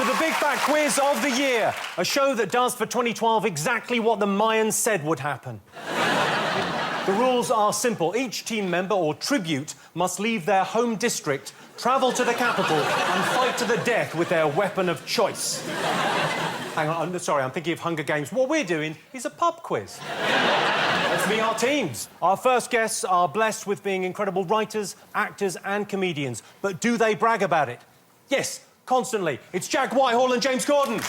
the Big Fat Quiz of the Year, a show that does for 2012 exactly what the Mayans said would happen. The rules are simple. Each team member or tribute must leave their home district, travel to the capital and fight to the death with their weapon of choice. Hang on, sorry, I'm thinking of Hunger Games. What we're doing is a pub quiz. Let's meet our teams. Our first guests are blessed with being incredible writers, actors and comedians. But do they brag about it? Yes, constantly. It's Jack Whitehall and James Corden.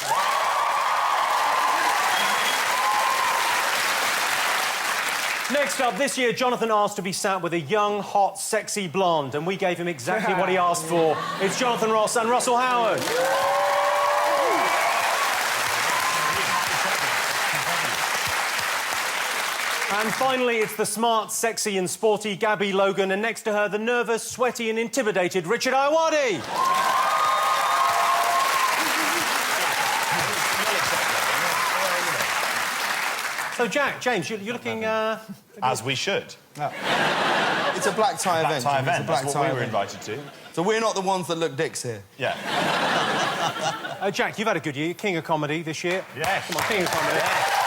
Next up, this year, Jonathan asked to be sat with a young, hot, sexy blonde, and we gave him exactly what he asked for. It's Jonathan Ross and Russell Howard. And finally, it's the smart, sexy and sporty Gabby Logan, and next to her, the nervous, sweaty and intimidated Richard Ayoade. So, Jack, James, you're looking... As we should. No. It's a black tie event. It's a black tie tie event. we were invited to. So we're not the ones that look dicks here. Yeah. Jack, you've had a good year. King of comedy this year. Yes. Come on, King of comedy. Yes.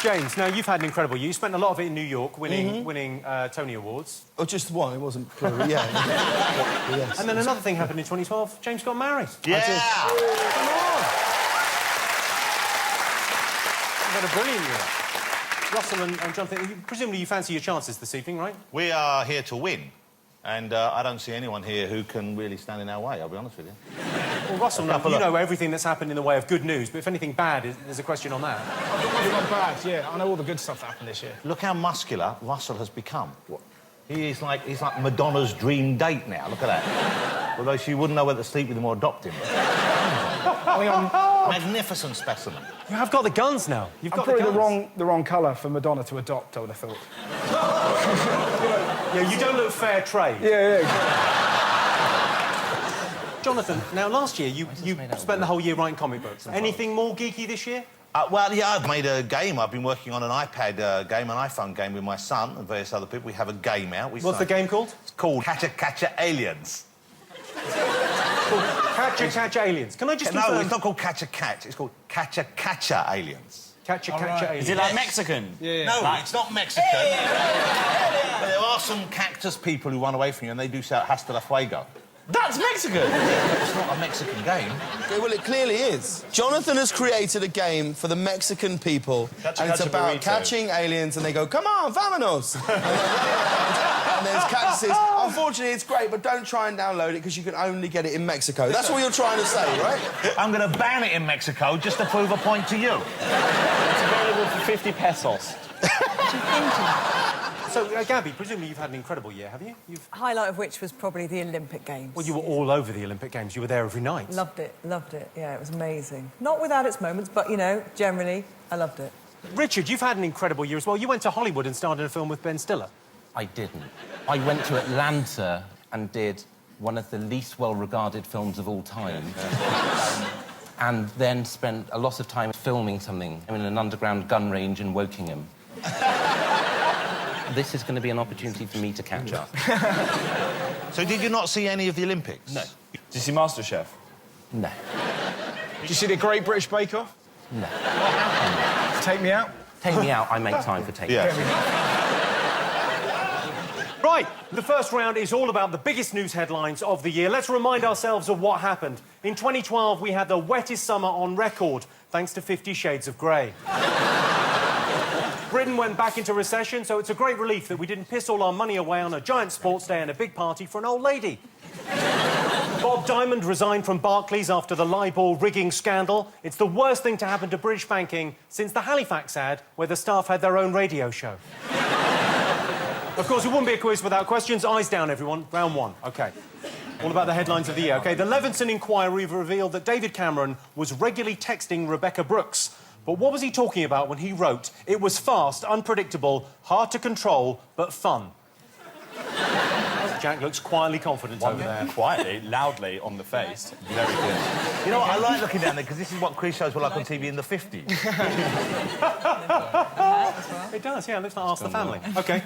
James, now, you've had an incredible year. You spent a lot of it in New York, winning Tony Awards. Oh, just one. It wasn't plural. Yeah. Yes. And then another thing happened in 2012. James got married. Yeah! Come on! You've had a brilliant year. Russell and Jonathan, presumably you fancy your chances this evening, right? We are here to win, and I don't see anyone here who can really stand in our way, I'll be honest with you. Well, Russell, you know everything that's happened in the way of good news, but if anything bad, there's a question on that. Not bad, yeah. I know all the good stuff that happened this year. Look how muscular Russell has become. What? He's like Madonna's dream date now, look at that. Although she wouldn't know whether to sleep with him or adopt him. Magnificent specimen. You have got the guns now. You've got probably the guns. the wrong colour for Madonna to adopt, I would have thought. Yeah, you don't look fair trade. Yeah, yeah. Jonathan, now, last year, you spent the whole year writing comic books. Anything more geeky this year? Well, yeah, I've made a game. I've been working on an iPad game, an iPhone game with my son and various other people. We have a game out. What's the game called? It's called Catcha Aliens. Catcha Aliens. Can I just No, confirm... it's not called Catcha. It's called Catcha Aliens. Catcha Aliens. Is it like Mexican? Yeah. No, it's not Mexican. But there are some cactus people who run away from you and they do say hasta la fuego. That's Mexican! It's not a Mexican game. Okay, well, it clearly is. Jonathan has created a game for the Mexican people, and it's about catching aliens, and they go, come on, vámonos! And there's cactuses. Unfortunately, it's great, but don't try and download it, because you can only get it in Mexico. That's what you're trying to say, right? I'm going to ban it in Mexico just to prove a point to you. It's available for 50 pesos. So, Gabby, presumably you've had an incredible year, have you? Highlight of which was probably the Olympic Games. Well, you were all over the Olympic Games. You were there every night. Loved it, yeah, it was amazing. Not without its moments, but, you know, generally, I loved it. Richard, you've had an incredible year as well. You went to Hollywood and starred in a film with Ben Stiller. I didn't. I went to Atlanta and did one of the least well-regarded films of all time. And then spent a lot of time filming something in an underground gun range in Wokingham. This is going to be an opportunity for me to catch up. So did you not see any of the Olympics? No. Did you see MasterChef? No. Did you see the Great British Bake Off? No. Take Me Out? Take me out, I make time for Take Me Out. Right, the first round is all about the biggest news headlines of the year. Let's remind ourselves of what happened. In 2012, we had the wettest summer on record, thanks to 50 Shades of Grey. Britain went back into recession, so it's a great relief that we didn't piss all our money away on a giant sports day and a big party for an old lady. Bob Diamond resigned from Barclays after the LIBOR rigging scandal. It's the worst thing to happen to British banking since the Halifax ad, where the staff had their own radio show. Of course, it wouldn't be a quiz without questions. Eyes down, everyone. Round one. OK. All about the headlines of the year. OK, the Levinson inquiry revealed that David Cameron was regularly texting Rebecca Brooks. But what was he talking about when he wrote, "It was fast, unpredictable, hard to control, but fun"? Jack looks quietly confident over there. Quietly, loudly, on the face. Very good. You know what? I like looking down there because this is what quiz shows were like on TV in the 50s. It does, yeah. It looks like Ask the Family. OK.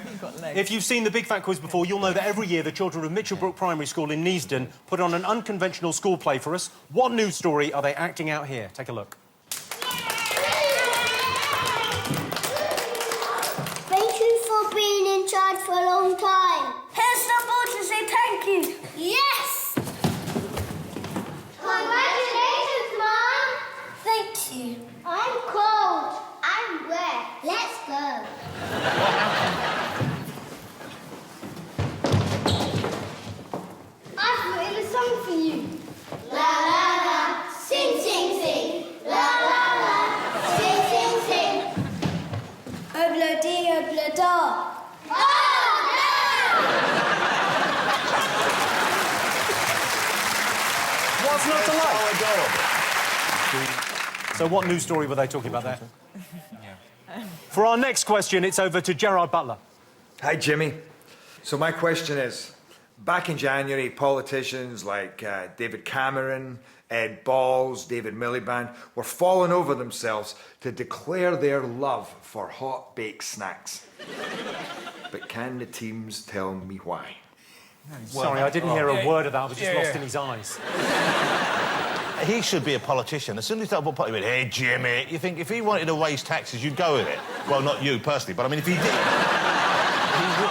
If you've seen the Big Fat Quiz before, you'll know that every year the children of Mitchellbrook Primary School in Neasden put on an unconventional school play for us. What news story are they acting out here? Take a look. Thank you for being in charge for a long time. Here's the ball to say thank you. Yes! Congratulations, Mom! Thank you. I'm cold. I'm wet. Let's go. I've written a song for you. La la la, sing, sing, sing. La la la, sing, sing, sing. Oblo-dee, oblo-da. Oh, no! What's not to like? So what news story were they talking about there? For our next question, it's over to Gerard Butler. Hi, Jimmy. So my question is, back in January, politicians like David Cameron, Ed Balls, David Miliband were falling over themselves to declare their love for hot baked snacks. But can the teams tell me why? Sorry, I didn't hear a word of that. I was just lost in his eyes. He should be a politician. As soon as he started putting him in, hey, Jimmy, you think if he wanted to raise taxes, you'd go with it? Well, not you personally, but I mean, if he did,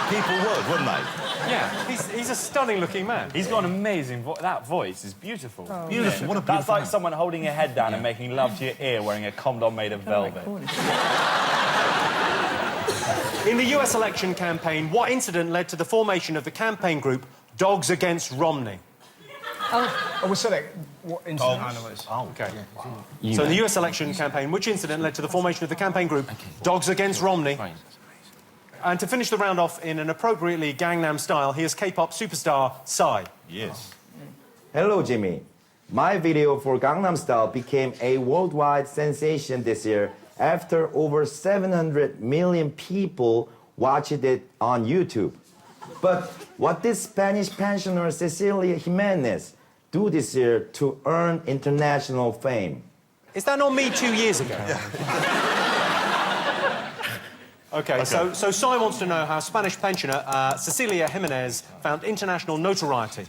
people would, wouldn't they? Yeah, he's a stunning-looking man. He's got an amazing voice. That voice is beautiful. Oh, Beautiful. What a beautiful That's like man. someone holding your head down and making love to your ear wearing a condom made of velvet. In the US election campaign, what incident led to the formation of the campaign group Dogs Against Romney? Oh, we said it. What incident animals? Oh, OK. So in the US election campaign, which incident led to the formation of the campaign group Dogs Against Romney? Right. And to finish the round off in an appropriately Gangnam style, here's K-pop superstar Psy. Yes. Hello, Jimmy. My video for Gangnam Style became a worldwide sensation this year after over 700 million people watched it on YouTube. But what did Spanish pensioner Cecilia Jimenez do this year to earn international fame? Is that not me 2 years ago? OK, so Psy wants to know how Spanish pensioner Cecilia Jimenez found international notoriety.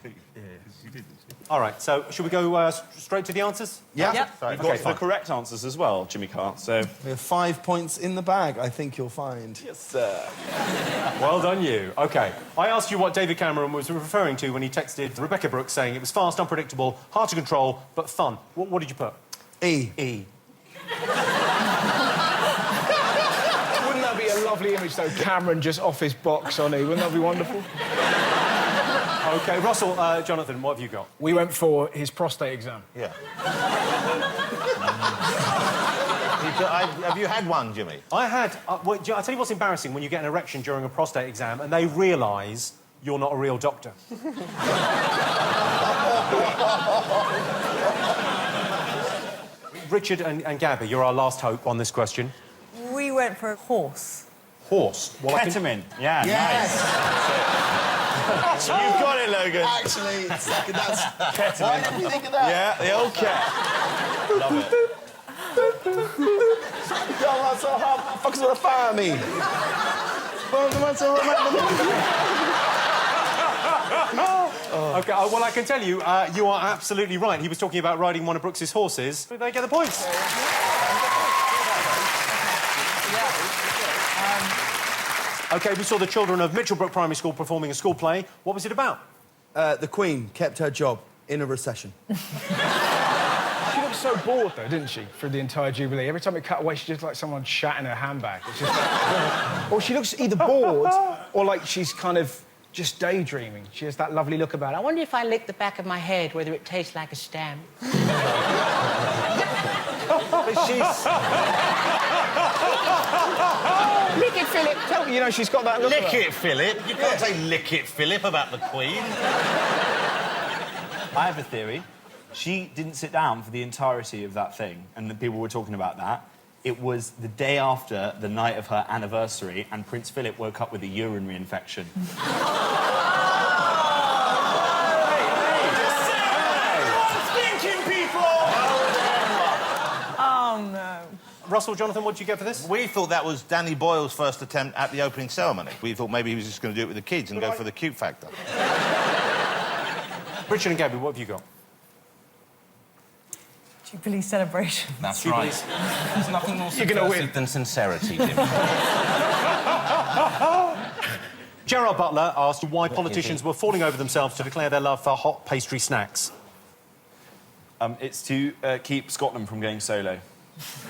All right, so should we go straight to the answers? Yeah. Yep. We've got the correct answers as well, Jimmy Carr, so... We have 5 points in the bag, I think you'll find. Yes, sir. Well done, you. OK. I asked you what David Cameron was referring to when he texted Rebecca Brooks saying it was fast, unpredictable, hard to control, but fun. What did you put? E. E. Wouldn't that be a lovely image, though? Cameron just off his box on E. Wouldn't that be wonderful? OK, Russell, Jonathan, what have you got? We went for his prostate exam. Yeah. Have you had one, Jimmy? I had... well, I'll tell you what's embarrassing when you get an erection during a prostate exam and they realise you're not a real doctor. Richard and Gabby, you're our last hope on this question. We went for a horse. Horse. Well, Ketamine. Yeah, Yes! You've got it, Logan. Actually, that's... Ketamine. Why didn't you think of that? Yeah, the old cat. Love it. Yo, that's so hard. Fuckers wanna fire me. OK, well, I can tell you, you are absolutely right. He was talking about riding one of Brooks's horses. Did they get the points? OK, we saw the children of Mitchellbrook Primary School performing a school play. What was it about? The Queen kept her job in a recession. She looked so bored, though, didn't she, through the entire Jubilee? Every time it cut away, she just like someone shat in her handbag. It's just like... Or she looks either bored or like she's kind of just daydreaming. She has that lovely look about her. I wonder if I lick the back of my head, whether it tastes like a stamp. But she's... Lick it, Philip. You know, she's got that look. Lick it, Philip. You can't say lick it, Philip, about the Queen. I have a theory. She didn't sit down for the entirety of that thing, and the people were talking about that. It was the day after the night of her anniversary, and Prince Philip woke up with a urinary infection. Russell, Jonathan, what did you get for this? We thought that was Danny Boyle's first attempt at the opening ceremony. We thought maybe he was just going to do it with the kids and go for the cute factor. Richard and Gabby, what have you got? Jubilee celebration. That's right. There's nothing more subversive than sincerity, Jim. Gerard Butler asked why politicians were falling over themselves to declare their love for hot pastry snacks. It's to keep Scotland from going solo.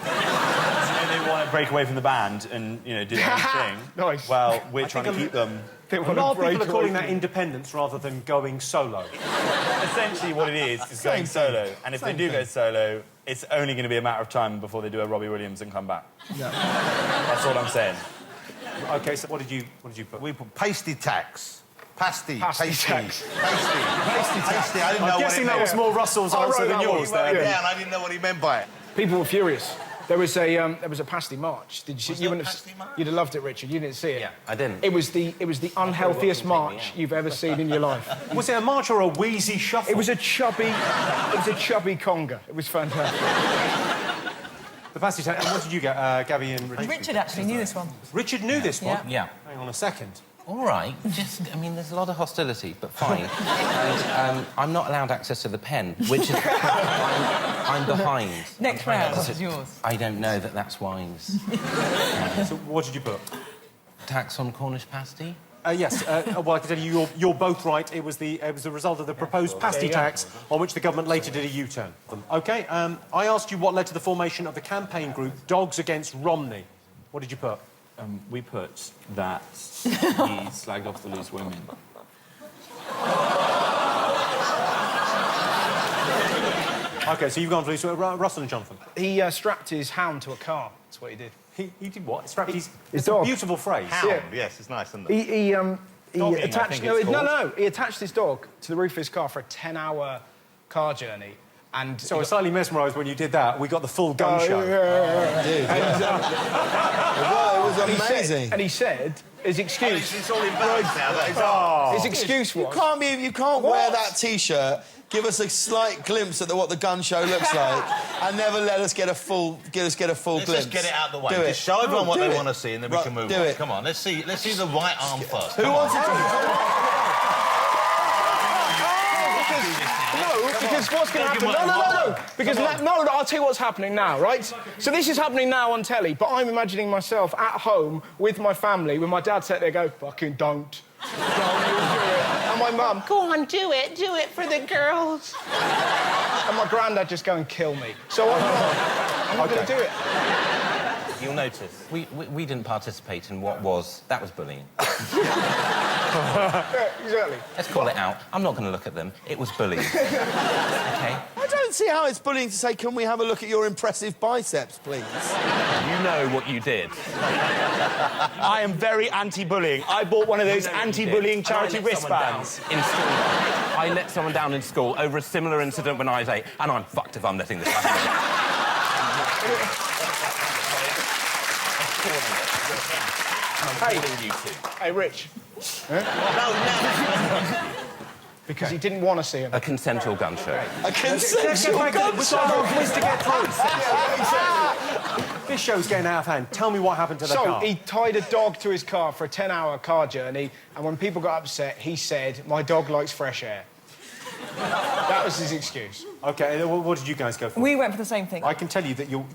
They want to break away from the band and, you know, do their own thing. Nice. Well, we're trying to keep them... A lot of people are calling that independence rather than going solo. Essentially what it is going solo. And if they do go solo, it's only going to be a matter of time before they do a Robbie Williams and come back. Yeah. That's all I'm saying. OK, so what did you put? We put pasty tax. Pasty tax. Pasty. I didn't know I'm guessing that was more Russell's answer than yours. Yeah, and I didn't know what he meant by it. People were furious. There was a pasty march. Did you see? You wouldn't have. You'd have loved it, Richard. You didn't see it. Yeah, I didn't. It was the unhealthiest march you've ever seen in your life. Was it a march or a wheezy shuffle? It was a chubby conga. It was fantastic. The pasty tax. And what did you get, Gabby and Richard? Richard actually knew this one. Richard knew this one? Yeah. Hang on a second. All right, I mean, there's a lot of hostility, but fine. And, I'm not allowed access to the pen, which is... I'm behind. Next round, this is yours. I don't know that that's wise. So what did you put? Tax on Cornish pasty? Yes. Well, I can tell you, you're both right. It was the result of the proposed pasty tax on which the government later did a U-turn. OK, I asked you what led to the formation of the campaign group Dogs Against Romney. What did you put? We put that he slagged off the loose women. OK, so you've gone for loose women. Russell and Jonathan. He strapped his hound to a car. That's what he did. He did what? Strapped his dog. A beautiful phrase. Hound, yes, it's nice, isn't it? He attached... No, he attached his dog to the roof of his car for a 10-hour car journey. And so I was slightly mesmerised when you did that. We got the full gun show. Dude, it was amazing. And he said his excuse... It's all in bags now. His excuse was... You can't wear that T-shirt, give us a slight glimpse at what the gun show looks like, and never let us get a full glimpse. Let's just get it out of the way. Do it. Just show everyone what they want to see, and then we can move on. Do it. Come on, let's see the right arm first. Who wants it to... Because what's going to happen... No. Because I'll tell you what's happening now, right? So this is happening now on telly, but I'm imagining myself at home with my family, when my dad sat there, go, fucking don't. Don't do it. And my mum, Go on, do it for the girls. and my granddad just go and kill me. So I'm not going to do it. You'll notice, we didn't participate in what was... That was bullying. Yeah, exactly. Let's call it out. I'm not going to look at them. It was bullying. OK? I don't see how it's bullying to say, can we have a look at your impressive biceps, please? You know what you did. I am very anti-bullying. I bought one of those anti-bullying charity wristbands. In school. I let someone down in school over a similar incident when I was 8, and I'm fucked if I'm letting this happen. Hey, Rich. No. Because he didn't want to see him. A consensual gun show. A consensual gun show? This show's getting out of hand. Tell me what happened to the car. So, he tied a dog to his car for a 10-hour car journey, and when people got upset, he said, my dog likes fresh air. That was his excuse. OK, what did you guys go for? We went for the same thing. I can tell you that you're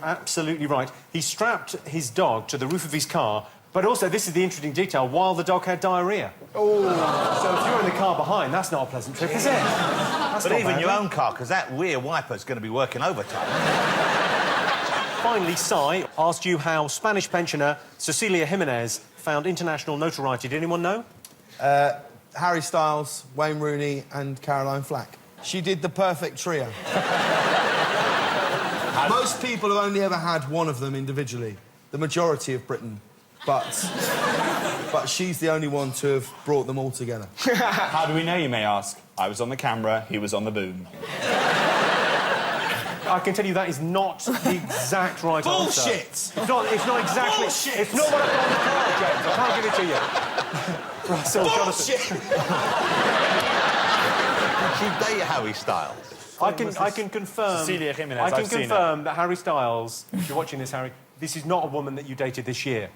absolutely right. He strapped his dog to the roof of his car, but also, this is the interesting detail, while the dog had diarrhoea. Oh. So if you're in the car behind, that's not a pleasant trip, is it? But even your own car, because that rear wiper's going to be working overtime. Finally, Si asked you how Spanish pensioner Cecilia Jimenez found international notoriety. Did anyone know? Harry Styles, Wayne Rooney and Caroline Flack. She did the perfect trio. Most people have only ever had one of them individually. The majority of Britain. But she's the only one to have brought them all together. How do we know, you may ask? I was on the camera, he was on the boom. I can tell you that is not the exact right answer. Bullshit! It's not exactly... Bullshit! It's not what I've got on the card, James. I can't give it to you. Russell, Bullshit! she date Harry Styles? I can confirm. Cecilia Jimenez, I can I've seen confirm that Harry Styles, if you're watching this, Harry, this is not a woman that you dated this year.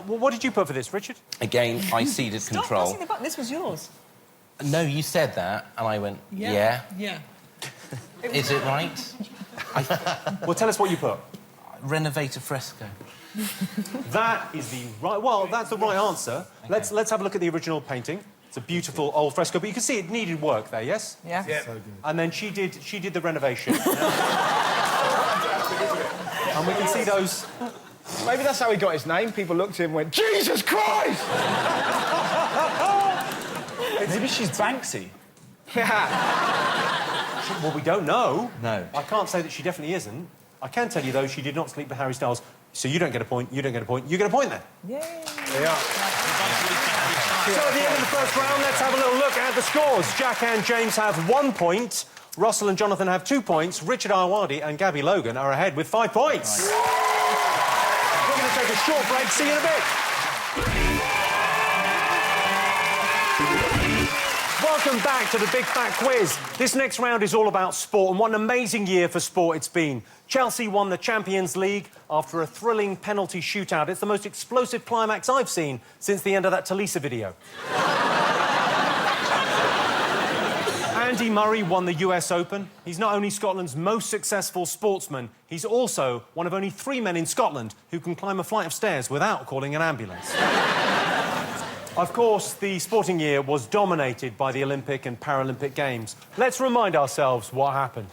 What did you put for this, Richard? Again, I ceded Stop control. pressing the button. This was yours. No, you said that, and I went, yeah. Is it right? Well, tell us what you put. Renovate a fresco. That is the right... Well, that's the right answer. Okay. Let's have a look at the original painting. It's a beautiful old fresco, but you can see it needed work there, yes? Yeah. So good. And then she did the renovation. And we can see those... Maybe that's how he got his name. People looked at him and went, Jesus Christ! Maybe she's Banksy. Well, we don't know. No. I can't say that she definitely isn't. I can tell you, though, she did not sleep with Harry Styles. So you don't get a point, you don't get a point, you get a point then. Yay. There you are. So at the end of the first round, let's have a little look at the scores. Jack and James have 1 point. Russell and Jonathan have 2 points. Richard Ayoade and Gabby Logan are ahead with 5 points. Right. We're going to take a short break. See you in a bit. Welcome back to the Big Fat Quiz. This next round is all about sport, and what an amazing year for sport it's been. Chelsea won the Champions League after a thrilling penalty shootout. It's the most explosive climax I've seen since the end of that Talisa video. Andy Murray won the US Open. He's not only Scotland's most successful sportsman, he's also one of only 3 men in Scotland who can climb a flight of stairs without calling an ambulance. Of course, the sporting year was dominated by the Olympic and Paralympic Games. Let's remind ourselves what happened.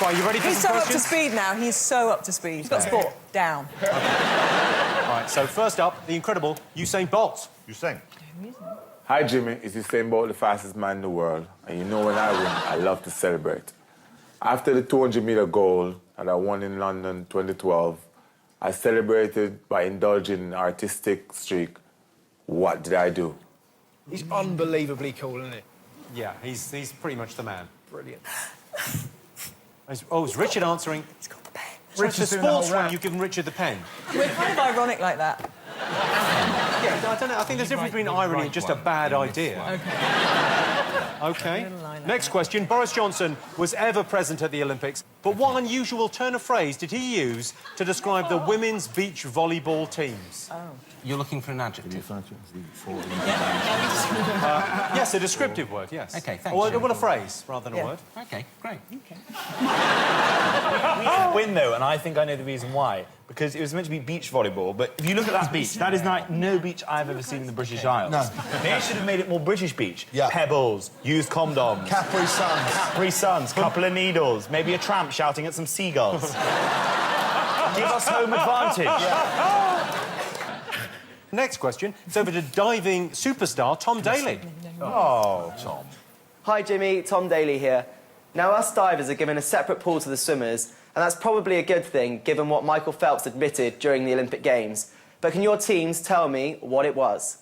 Are you ready for He's some so questions? up to speed now. He's so up to speed. He's got sport down. All right, so first up, the incredible Usain Bolt. Usain. Hi, Jimmy. It's Usain Bolt, the fastest man in the world. And you know when I win, I love to celebrate. After the 200-metre goal that I won in London 2012, I celebrated by indulging in an artistic streak. What did I do? He's unbelievably cool, isn't he? Yeah, he's pretty much the man. Brilliant. Oh, is Richard answering? He's got the pen. Richard, the sports round, you've given Richard the pen. We're kind of ironic like that. Yeah, I don't know. I think there's a difference between irony and just a bad idea. OK. Next question. Boris Johnson was ever present at the Olympics, but what unusual turn of phrase did he use to describe the women's beach volleyball teams? You're looking for an adjective? Yes, a descriptive word, yes. OK, thanks. Or a phrase, rather than a word. OK, great. We did win, though, and I think I know the reason why. Because it was meant to be beach volleyball, but if you look at that beach, that is like no beach I've ever seen in the British Isles. No. They should have made it more British beach. Yeah. Pebbles, used condoms. Capri Suns. Capri Suns, couple of needles, maybe a tramp shouting at some seagulls. Give us home advantage. Next question. It's over to diving superstar Tom Daley. Oh, Tom. Hi, Jimmy. Tom Daley here. Now, us divers are given a separate pool to the swimmers, and that's probably a good thing, given what Michael Phelps admitted during the Olympic Games. But can your teams tell me what it was?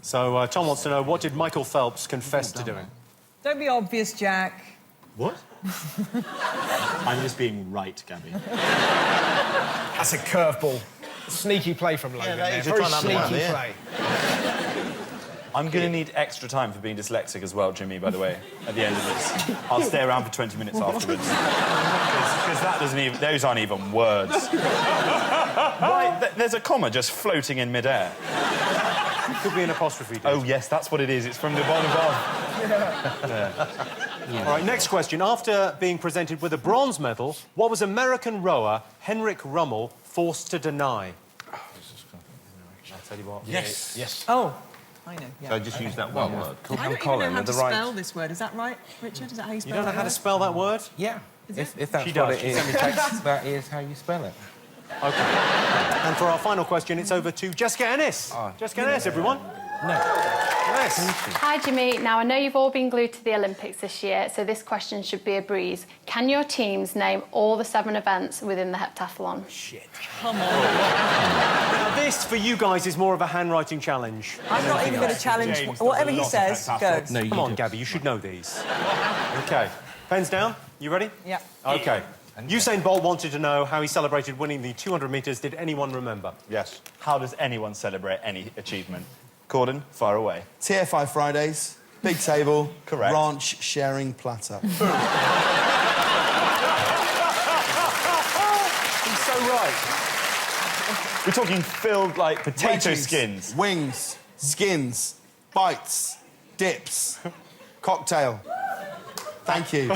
So, Tom wants to know, what did Michael Phelps confess to doing? Don't be obvious, Jack. What? I'm just being right, Gabby. That's a curveball. Sneaky play from Logan. that is Very a sneaky fun one, play. I'm going to need extra time for being dyslexic as well, Jimmy, by the way, at the end of this. I'll stay around for 20 minutes afterwards. Because that doesn't even... Those aren't even words. Right, there's a comma just floating in midair. Could be an apostrophe. Oh, yes, that's what it is. It's from the bottom above. Yeah. All right, next question. After being presented with a bronze medal, what was American rower Henrik Rummel forced to deny? I'll tell you what. Yes. Yes. Oh, I know. Yeah. So just use that one word. I don't even know how to spell this word. Is that right, Richard? Is that how you spell it? You don't know how to spell that word? Yeah. If that's She what does. it is, that is how you spell it. OK. And for our final question, it's over to Jessica Ennis. Jessica Ennis, everyone. No. Yes. Hi, Jimmy. Now, I know you've all been glued to the Olympics this year, so this question should be a breeze. Can your teams name all the 7 events within the heptathlon? Shit. Come on. Now, this, for you guys, is more of a handwriting challenge. I'm not even going to challenge... Whatever he says, go. No, Come on, Gabby, you should know these. OK. Pens down. You ready? Yeah. OK. Usain Bolt wanted to know how he celebrated winning the 200 metres. Did anyone remember? Yes. How does anyone celebrate any achievement? Corden, far away. TFI Fridays, big table, Correct. ranch sharing platter. He's so right. We're talking filled, like, potato Wedges, skins. Wings, skins, bites, dips, cocktail. Thank you.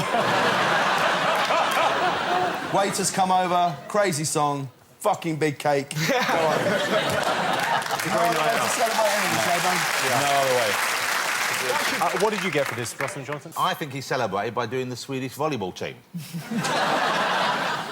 Waiters come over, crazy song, fucking big cake. Go on. No other way. What did you get for this, Russell and Jonathan? I think he celebrated by doing the Swedish volleyball team.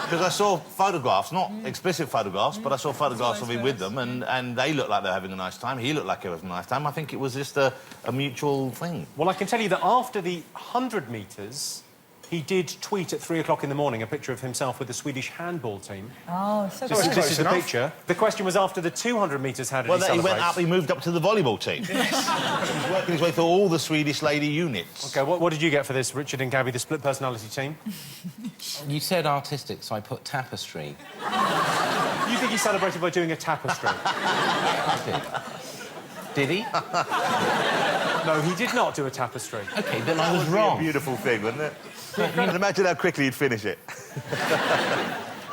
Because I saw photographs, not explicit photographs, but I saw photographs of him with them, and they looked like they were having a nice time. He looked like he was having a nice time. I think it was just a mutual thing. Well, I can tell you that after the 100 metres, he did tweet at 3 o'clock in the morning a picture of himself with the Swedish handball team. Oh, so This good. is the picture. The question was after the 200 metres, how did Well, he he celebrate? went up, he moved up to the volleyball team. Yes. He was working his way through all the Swedish lady units. OK, what did you get for this, Richard and Gabby, the split personality team? You said artistic, so I put tapestry. You think he celebrated by doing a tapestry? Did he? No, he did not do a tapestry. OK, then I That was would be wrong. a beautiful thing, wouldn't it? And imagine how quickly he'd finish it.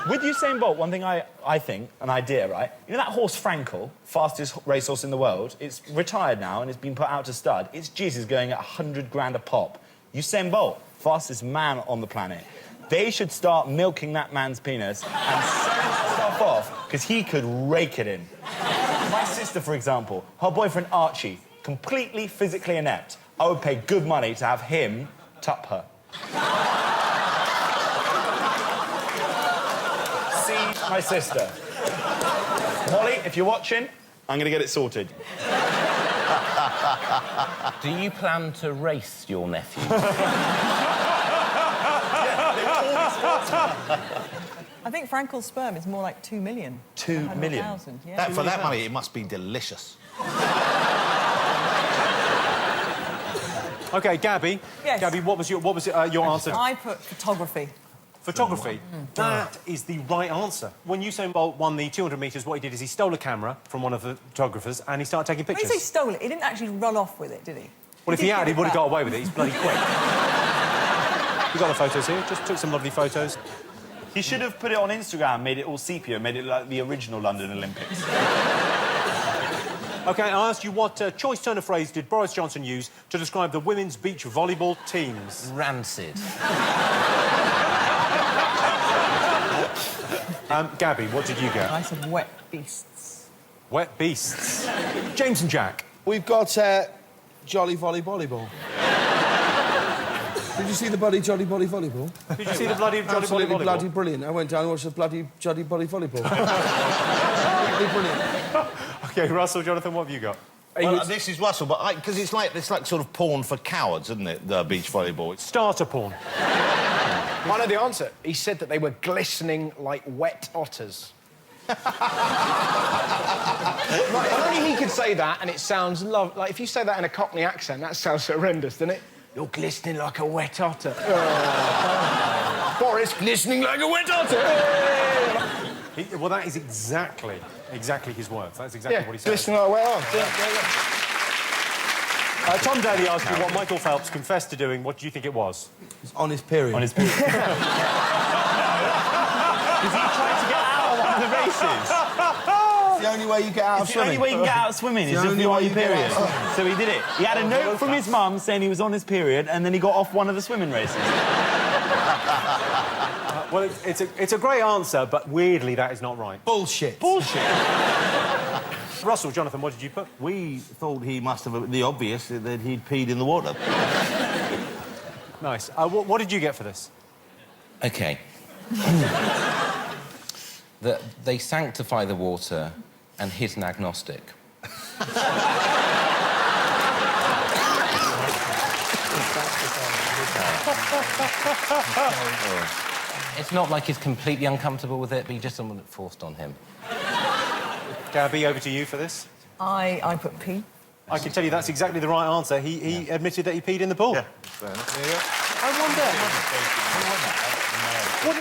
With Usain Bolt, one thing I think, an idea, right? You know that horse Frankel, fastest racehorse in the world? It's retired now and it's been put out to stud. Its juice is going at 100 grand a pop. Usain Bolt, fastest man on the planet. They should start milking that man's penis and selling that stuff off, because he could rake it in. My sister, for example, her boyfriend Archie, completely physically inept. I would pay good money to have him tup her. See my sister. Molly, if you're watching, I'm going to get it sorted. Do you plan to race your nephew? I think Frankel's sperm is more like 2 million. 2 million? 100,000, yeah. For that money, it must be delicious. OK, Gabby. Yes. Gabby, what was your answer? I put photography. Photography. That is the right answer. When Usain Bolt won the 200 metres, what he did is he stole a camera from one of the photographers and he started taking When pictures. you say stole it, he didn't actually run off with it, did he? Well, if he had, he give it would have back. got away with it. He's bloody quick. We've got the photos here. Just took some lovely photos. He should have put it on Instagram, made it all sepia, made it like the original London Olympics. OK, I asked you what choice turn of phrase did Boris Johnson use to describe the women's beach volleyball teams? Rancid. Gabby, what did you get? I said wet beasts. Wet beasts. James and Jack. We've got Jolly Volley Volleyball. Did you see the bloody Jolly Volley Volleyball? Did you see the bloody Jolly Absolutely Volleyball? bloody brilliant. I went down and watched the bloody Jolly Volley Volleyball. Absolutely brilliant. OK, Russell, Jonathan, what have you got? Well, this is Russell, but because it's like sort of porn for cowards, isn't it? The beach volleyball. It's Starter porn. I know the answer. He said that they were glistening like wet otters. Right, only he could say that, and it sounds like if you say that in a Cockney accent, that sounds horrendous, doesn't it? You're glistening like a wet otter. Boris, glistening like a wet otter. Well, that is exactly his words. That's exactly what he said. Glistening like a wet otter. Tom Daley asked you what Michael Phelps confessed to doing. What do you think it was? It's on his period. On his period. Is he trying to get out of one of the races? It's the only way you get out of It's the only swimming. way you can get out of swimming is if you're on your period. So he did it. He had a note from his mum saying he was on his period, and then he got off one of the swimming races. Well, it's a great answer, but weirdly, that is not right. Bullshit. Bullshit. Russell, Jonathan, what did you put? We thought he must have the obvious that he'd peed in the water. Nice. What did you get for this? OK. That they sanctify the water and he's an agnostic. It's not like he's completely uncomfortable with it, but he just doesn't want it forced on him. Gabby, over to you for this. I put P. I can tell you that's exactly the right answer. He admitted that he peed in the pool. Yeah, fair enough. There you go. I wonder...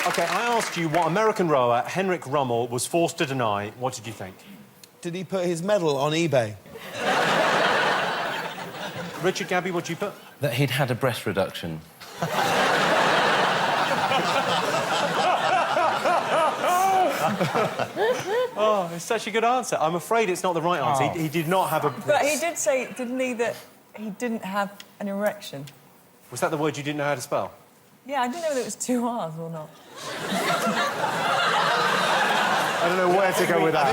OK, I asked you what American rower Henrik Rummel was forced to deny. What did you think? Did he put his medal on eBay? Richard, Gabby, what did you put? That he'd had a breast reduction. Oh, it's such a good answer. I'm afraid it's not the right answer. He did not have a... But he did say, didn't he, that he didn't have an erection? Was that the word you didn't know how to spell? Yeah, I didn't know whether it was 2 R's or not. I don't know where to go with that.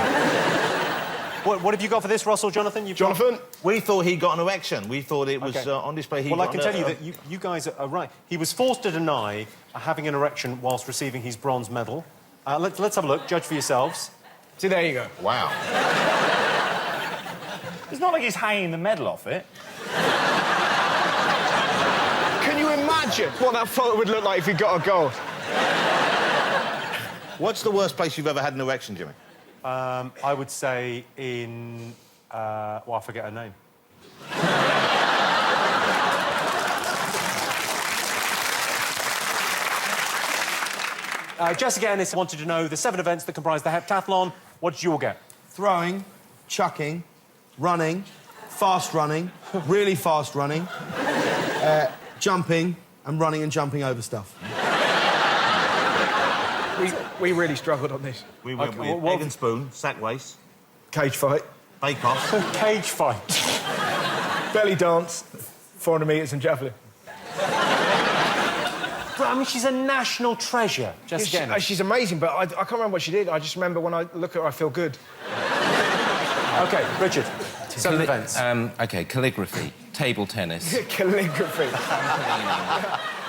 What have you got for this, Russell, Jonathan? Jonathan? We thought he got an erection. We thought it was on display. Well, I can tell you that you guys are right. He was forced to deny having an erection whilst receiving his bronze medal. Let's have a look. Judge for yourselves. See, there you go. Wow. It's not like he's hanging the medal off it. Can you imagine what that photo would look like if he got a gold? What's the worst place you've ever had an erection, Jimmy? I would say in... well, I forget her name. Jessica Ennis wanted to know the 7 events that comprise the heptathlon. What did you all get? Throwing, chucking, running, fast running, really fast running, jumping, and running and jumping over stuff. We really struggled on this. We went with egg and spoon, sack race, Cage fight. bake-off. Cage fight. Belly dance, 400 metres and javelin. But, I mean, she's a national treasure, Jessica Ennis. She's amazing, but I can't remember what she did. I just remember when I look at her, I feel good. OK, Richard, 7 events. OK, calligraphy, table tennis. Calligraphy.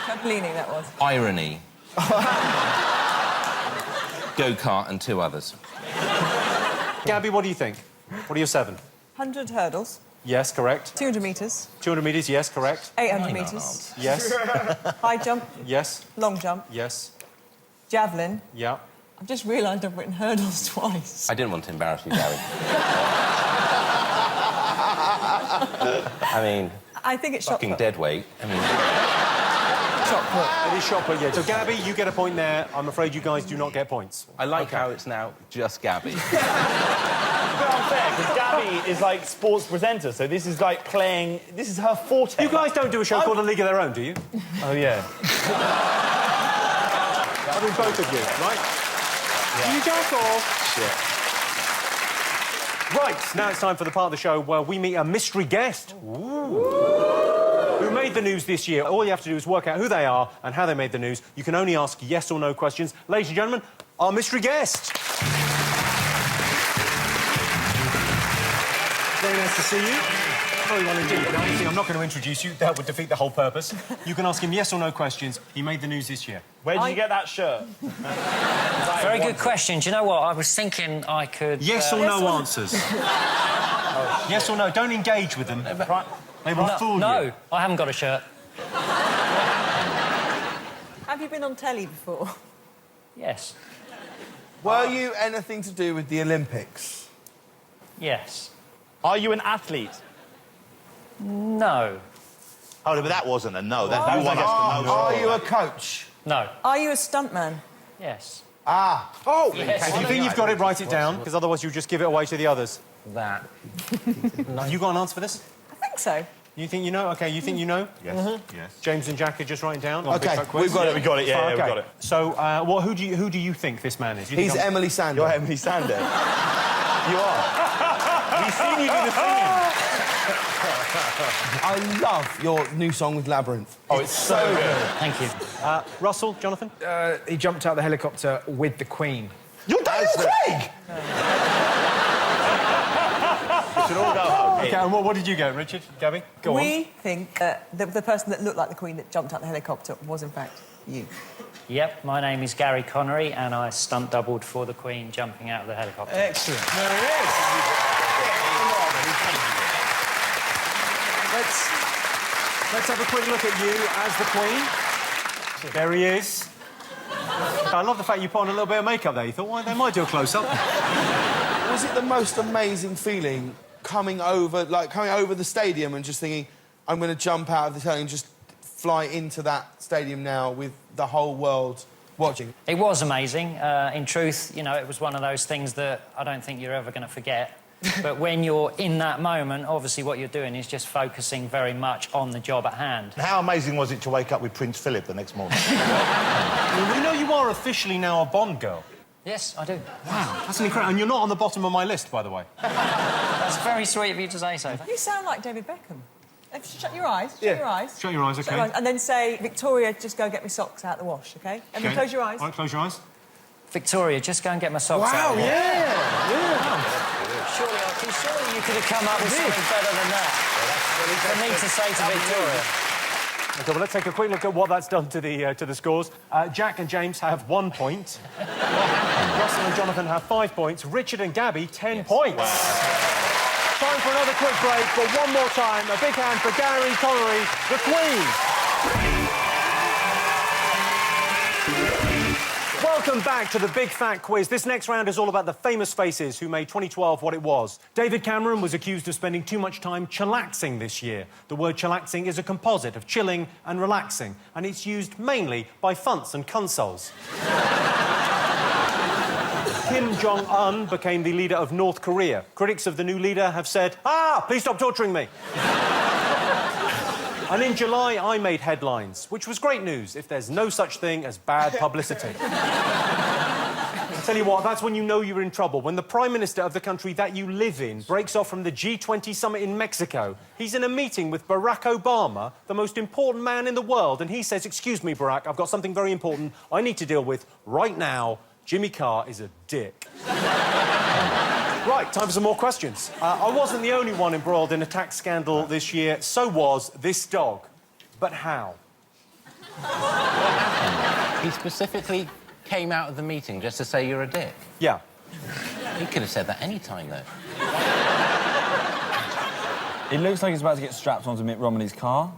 Trampolining, that was. Irony. Go-kart and 2 others. Gabby, what do you think? What are your 7? 100 hurdles. Yes, correct. 200 metres. 200 metres, yes, correct. 800 metres. Yes. High jump. Yes. Long jump. Yes. Javelin. Yeah. I've just realised I've written hurdles twice. I didn't want to embarrass you, Gary. I mean... I think it's shot fucking put. dead weight. I mean... Shot put. It is shot put, yeah. So, Gabby, you get a point there. I'm afraid you guys do not get points. I like how it's now just Gabby. It's a bit unfair, because Gabby is like sports presenter, so this is like playing... This is her forte. You guys don't do a show called A League of Their Own, do you? Oh, yeah. I mean, both of you, right? Yeah. You jack off. Shit. Right, now it's time for the part of the show where we meet a mystery guest. Who made the news this year. All you have to do is work out who they are and how they made the news. You can only ask yes or no questions. Ladies and gentlemen, our mystery guest. Very nice to see you. Very well indeed. Now, obviously, I'm not going to introduce you. That would defeat the whole purpose. You can ask him yes or no questions. He made the news this year. Where did you get that shirt? Very good question. Do you know what? I was thinking I could... Yes or no answers. Yes or no. Don't engage with them. Right. They will fool you. No, I haven't got a shirt. Have you been on telly before? Yes. Were you anything to do with the Olympics? Yes. Are you an athlete? No. Oh, but that wasn't a no. That one has to know. Are you a coach? No. Are you a stuntman? Yes. Ah. Oh! Yes. If you think you've got it, write it down, because otherwise you'll just give it away to the others. That. You got an answer for this? I think so. You think you know? OK, you think you know? Yes, yes. James and Jack are just writing down. OK, we've got it. We got it, yeah, Okay. we got it. So, who do you think this man is? He's Emily Sanders. You're Emily Sanders. You are. We've seen you do the singing. I love your new song with Labyrinth. Oh, it's so good. Thank you. Russell, Jonathan? He jumped out of the helicopter with the Queen. You're Daniel Craig! We should all go home. OK, and what did you get, Richard? Gabby? Go on. We think the person that looked like the Queen that jumped out the helicopter was, in fact, you. Yep, my name is Gary Connery, and I stunt doubled for the Queen jumping out of the helicopter. Excellent. There it is. Let's have a quick look at you as the Queen. There he is. I love the fact you put on a little bit of makeup there. You thought, well, they might do a close-up. Was it the most amazing feeling coming over the stadium and just thinking, I'm going to jump out of the plane and just fly into that stadium now with the whole world watching? It was amazing. In truth, you know, it was one of those things that I don't think you're ever going to forget. But when you're in that moment, obviously what you're doing is just focusing very much on the job at hand. And how amazing was it to wake up with Prince Philip the next morning? We know you are officially now a Bond girl. Yes, I do. Wow, that's an incredible... And you're not on the bottom of my list, by the way. That's very sweet of you to say so. You sound like David Beckham. Shut your eyes. Yeah. Shut your eyes. Shut your eyes, OK. And then say, Victoria, just go get me socks out the wash, OK? And then close your eyes. All right, close your eyes. Victoria, just go and get my socks out. Wow, yeah. Surely you could have come up with something better than that. For me to say to Victoria. OK, well, let's take a quick look at what that's done to the scores. Jack and James have 1 point. Russell and Jonathan have 5 points. Richard and Gabby, 10 points. Wow. Time for another quick break, but one more time, a big hand for Gary Connery, the Queen. Welcome back to the Big Fat Quiz. This next round is all about the famous faces who made 2012 what it was. David Cameron was accused of spending too much time chillaxing this year. The word chillaxing is a composite of chilling and relaxing, and it's used mainly by funts and consoles. Kim Jong-un became the leader of North Korea. Critics of the new leader have said, please stop torturing me. And in July, I made headlines, which was great news if there's no such thing as bad publicity. Tell you what, that's when you know you're in trouble. When the Prime Minister of the country that you live in breaks off from the G20 summit in Mexico, he's in a meeting with Barack Obama, the most important man in the world, and he says, excuse me, Barack, I've got something very important I need to deal with right now. Jimmy Carr is a dick. Right, time for some more questions. I wasn't the only one embroiled in a tax scandal this year. So was this dog. But how? He specifically came out of the meeting just to say you're a dick? Yeah. He could have said that any time, though. It looks like he's about to get strapped onto Mitt Romney's car.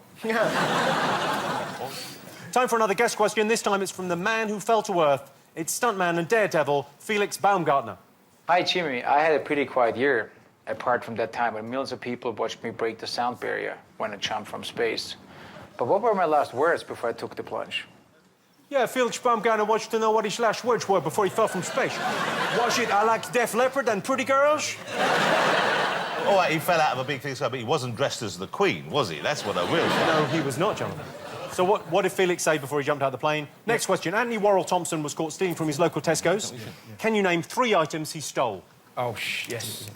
Time for another guest question. This time it's from the man who fell to earth. It's stuntman and daredevil, Felix Baumgartner. Hi, Jimmy. I had a pretty quiet year, apart from that time when millions of people watched me break the sound barrier when I jumped from space. But what were my last words before I took the plunge? Yeah, Felix Baumgartner wants to know what his last words were before he fell from space. Was it, I like Def Leppard and pretty girls? All right, he fell out of a big thing, but he wasn't dressed as the Queen, was he? That's what I will say. No, he was not, Jonathan. So what did Felix say before he jumped out of the plane? Next question. Anthony Worrell Thompson was caught stealing from his local Tesco's. Can you name 3 items he stole? Oh, yes.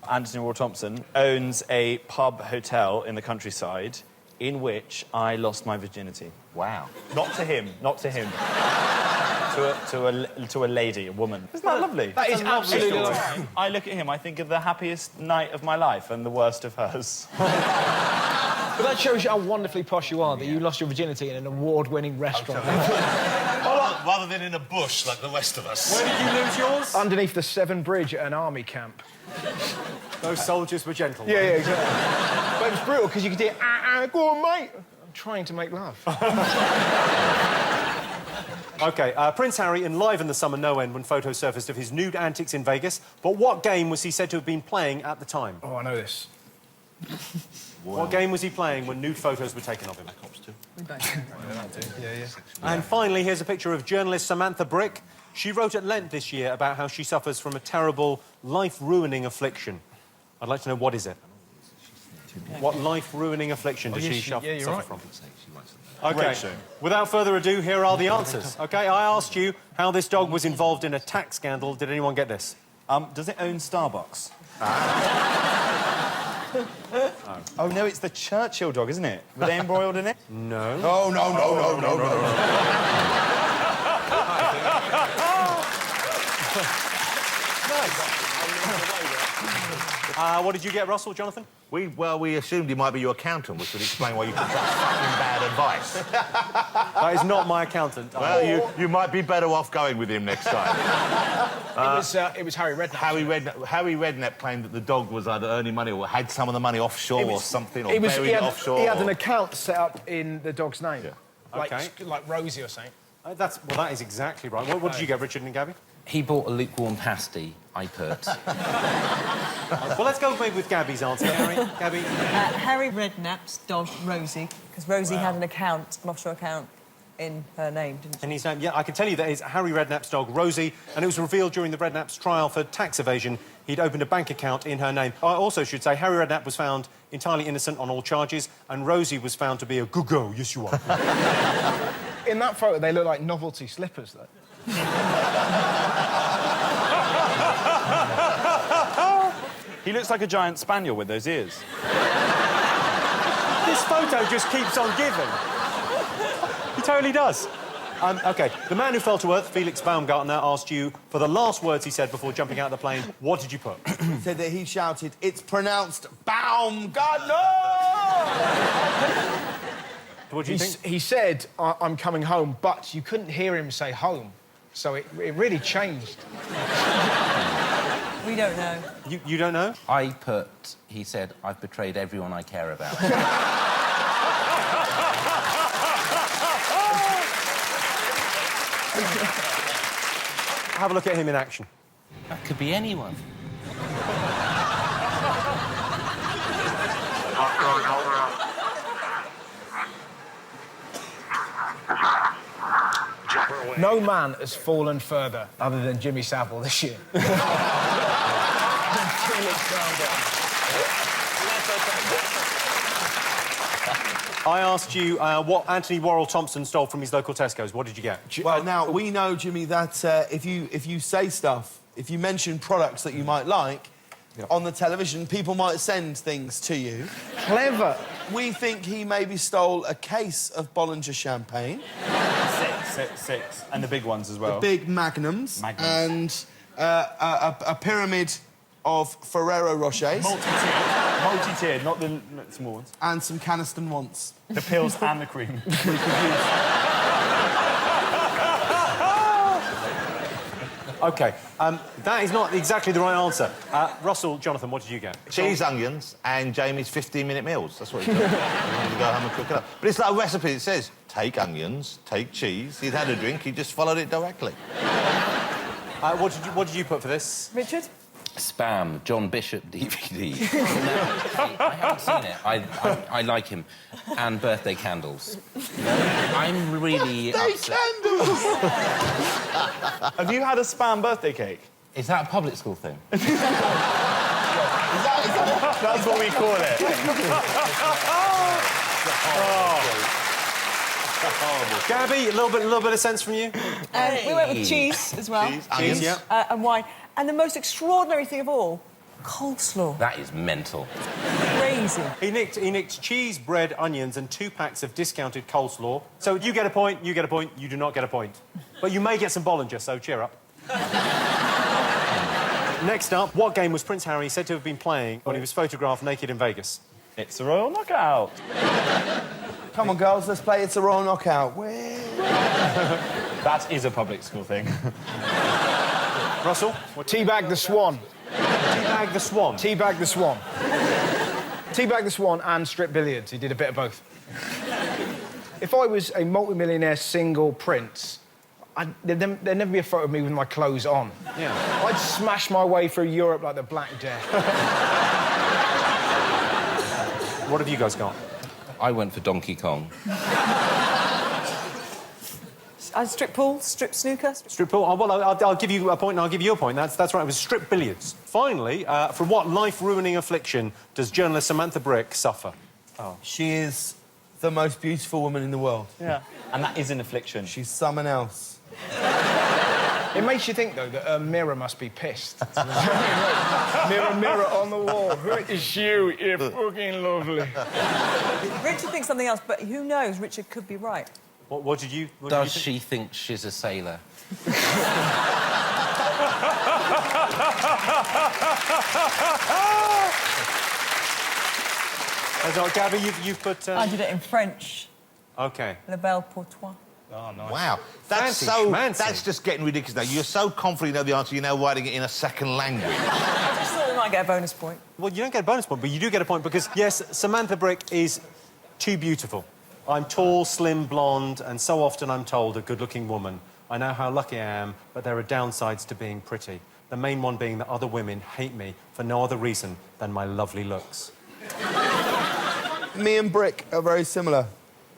Anthony Worrell Thompson owns a pub hotel in the countryside in which I lost my virginity. Wow. Not to him, not to him. to a lady, a woman. Isn't that lovely? That is absolutely lovely. I look at him, I think of the happiest night of my life and the worst of hers. But that shows you how wonderfully posh you are, that you lost your virginity in an award-winning restaurant. Rather than in a bush like the rest of us. Where did you lose yours? Underneath the Severn Bridge at an army camp. Those soldiers were gentle. Yeah, exactly. But it was brutal, because you could hear, go on, mate. I'm trying to make love. OK, Prince Harry enlivened the summer no end when photos surfaced of his nude antics in Vegas. But what game was he said to have been playing at the time? Oh, I know this. What game was he playing when nude photos were taken of him? Yeah. And finally, here's a picture of journalist Samantha Brick. She wrote at length this year about how she suffers from a terrible, life-ruining affliction. I'd like to know, what is it? What life-ruining affliction does she suffer from? OK, without further ado, here are the answers. OK, I asked you how this dog was involved in a tax scandal. Did anyone get this? Does it own Starbucks? Oh, no, it's the Churchill dog, isn't it? Were they embroiled in it? No. No. What did you get, Russell, Jonathan? We assumed he might be your accountant, which would explain why you took such fucking bad advice. That is not my accountant. Well, you might be better off going with him next time. It was Harry Redknapp. Harry Redknapp claimed that the dog was either earning money or had some of the money offshore or something, or buried it offshore. He had an account set up in the dog's name. Yeah. Like Rosie or something. That is exactly right. What did you get, Richard and Gabby? He bought a lukewarm pasty, I put. Well, let's go maybe with Gabby's answer. Gabby? Harry Redknapp's dog, Rosie, because Rosie had an offshore account in her name, didn't she? In his name, yeah, I can tell you that it's Harry Redknapp's dog, Rosie, and it was revealed during the Redknapp's trial for tax evasion he'd opened a bank account in her name. I also should say Harry Redknapp was found entirely innocent on all charges, and Rosie was found to be a good girl. Yes, you are. In that photo, they look like novelty slippers, though. He looks like a giant spaniel with those ears. This photo just keeps on giving. He totally does. OK, the man who fell to earth, Felix Baumgartner, asked you for the last words he said before jumping out of the plane. What did you put? He said that he shouted, "It's pronounced Baumgartner!" What do you think? He said, "I'm coming home," but you couldn't hear him say home. So it really changed. We don't know. You don't know? I put, he said, "I've betrayed everyone I care about." Have a look at him in action. That could be anyone. No man has fallen further other than Jimmy Savile this year. I asked you what Anthony Worrell Thompson stole from his local Tesco's. What did you get? Well, now, we know, Jimmy, that if you say stuff, if you mention products that you might like on the television, people might send things to you. Clever. We think he maybe stole a case of Bollinger champagne. Six. And the big ones as well. The big magnums. And a pyramid of Ferrero Rochers. Multi-tiered, not the small ones. And some Caniston once. The pills and the cream. OK, that is not exactly the right answer. Russell, Jonathan, what did you get? Cheese, onions, and Jamie's 15-minute meals. That's what he got. You go home and cook it up. But it's like a recipe. It says, take onions, take cheese. He'd had a drink, he just followed it directly. What did you put for this? Richard? Spam, John Bishop DVD. I haven't seen it. I like him. And birthday candles. I'm really upset. Candles! Have you had a Spam birthday cake? Is that a public school thing? That's what we call it. Gabby, a little bit of sense from you? We went with cheese as well. Cheese, yeah. And wine. And the most extraordinary thing of all, coleslaw. That is mental. Crazy. He nicked cheese, bread, onions, and 2 packs of discounted coleslaw. So you get a point, you get a point, you do not get a point. But you may get some Bollinger, so cheer up. Next up, what game was Prince Harry said to have been playing when he was photographed naked in Vegas? It's a Royal Knockout. Come on, girls, let's play It's a Royal Knockout. That is a public school thing. Russell? Teabag the Swan. Teabag the Swan? Teabag the Swan. Teabag the Swan and strip billiards. He did a bit of both. If I was a multi-millionaire single prince, there'd never be a photo of me with my clothes on. Yeah. I'd smash my way through Europe like the Black Death. What have you guys got? I went for Donkey Kong. Strip pool, strip snooker. Strip pool? Well, I'll give you a point and I'll give you a point. That's right, it was strip billiards. Finally, from what life-ruining affliction does journalist Samantha Brick suffer? Oh. She is the most beautiful woman in the world. Yeah. And that is an affliction. She's someone else. It makes you think, though, that a mirror must be pissed. Mirror, mirror on the wall. Who is you? You're fucking lovely. Richard thinks something else, but who knows? Richard could be right. What did you... Does she think she's a sailor? So, Gabby, you've put... I did it in French. OK. Le belle pour toi. Oh, nice. Wow. That's That's just getting ridiculous now. You're so confident you know the answer, you're now writing it in a second language. I just thought we might get a bonus point. Well, you don't get a bonus point, but you do get a point because, yes, Samantha Brick is too beautiful. I'm tall, slim, blonde, and so often I'm told a good-looking woman. I know how lucky I am, but there are downsides to being pretty. The main one being that other women hate me for no other reason than my lovely looks. Me and Brick are very similar.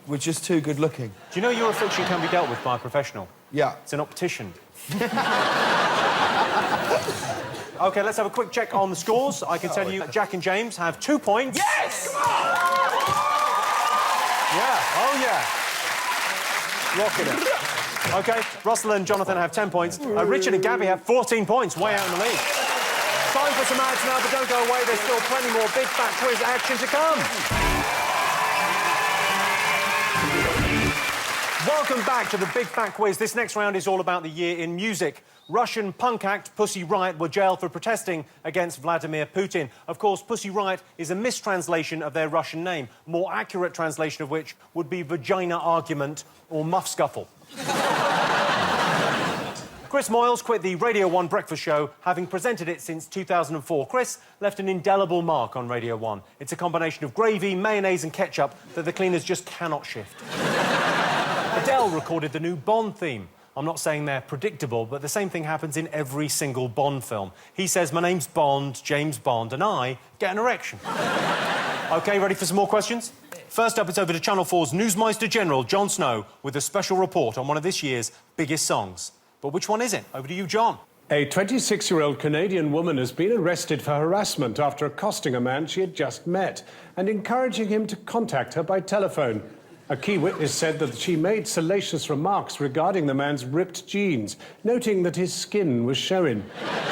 We're just too good-looking. Do you know your affliction can be dealt with by a professional? Yeah. It's an optician. OK, let's have a quick check on the scores. I can tell you that Jack and James have 2 points. Yes! Come on! Yeah, oh, yeah. Rocking it. OK, Russell and Jonathan have 10 points. Richard and Gabby have 14 points, way out in the lead. Time for some ads now, but don't go away. There's still plenty more Big Fat Quiz action to come. Welcome back to the Big Fat Quiz. This next round is all about the year in music. Russian punk act Pussy Riot were jailed for protesting against Vladimir Putin. Of course, Pussy Riot is a mistranslation of their Russian name, more accurate translation of which would be vagina argument or muff scuffle. Chris Moyles quit the Radio 1 breakfast show, having presented it since 2004. Chris left an indelible mark on Radio 1. It's a combination of gravy, mayonnaise and ketchup that the cleaners just cannot shift. Adele recorded the new Bond theme. I'm not saying they're predictable, but the same thing happens in every single Bond film. He says, my name's Bond, James Bond, and I get an erection. OK, ready for some more questions? First up, it's over to Channel 4's Newsmeister General, Jon Snow, with a special report on one of this year's biggest songs. But which one is it? Over to you, John. A 26-year-old Canadian woman has been arrested for harassment after accosting a man she had just met and encouraging him to contact her by telephone. A key witness said that she made salacious remarks regarding the man's ripped jeans, noting that his skin was showing.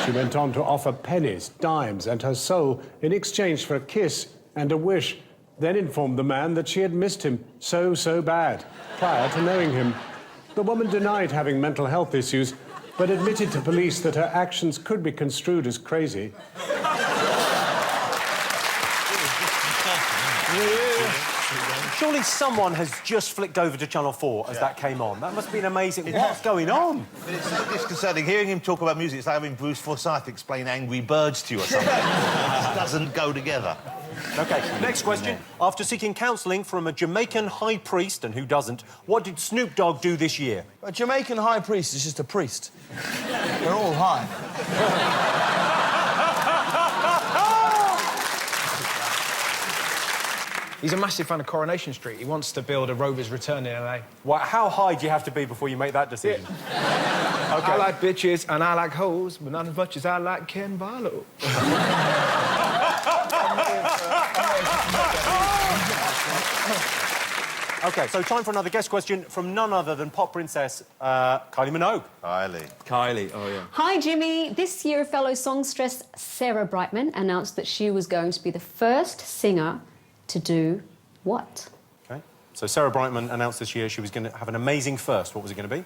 She went on to offer pennies, dimes and her soul in exchange for a kiss and a wish, then informed the man that she had missed him so bad prior to knowing him. The woman denied having mental health issues, but admitted to police that her actions could be construed as crazy. Surely someone has just flicked over to Channel 4 as that came on. That must have been amazing. What's going on? But it's so disconcerting. Hearing him talk about music, it's like having Bruce Forsyth explain Angry Birds to you or something. It just doesn't go together. OK, next question. After seeking counselling from a Jamaican high priest, and who doesn't, what did Snoop Dogg do this year? A Jamaican high priest is just a priest. They're all high. He's a massive fan of Coronation Street. He wants to build a Rover's Return in LA. Well, how high do you have to be before you make that decision? Yeah. OK. I like bitches and I like hoes, but not as much as I like Ken Barlow. OK, so time for another guest question from none other than pop princess Kylie Minogue. Kylie, oh yeah. Hi, Jimmy. This year, fellow songstress Sarah Brightman announced that she was going to be the first singer to do what? OK, so Sarah Brightman announced this year she was going to have an amazing first. What was it going to be?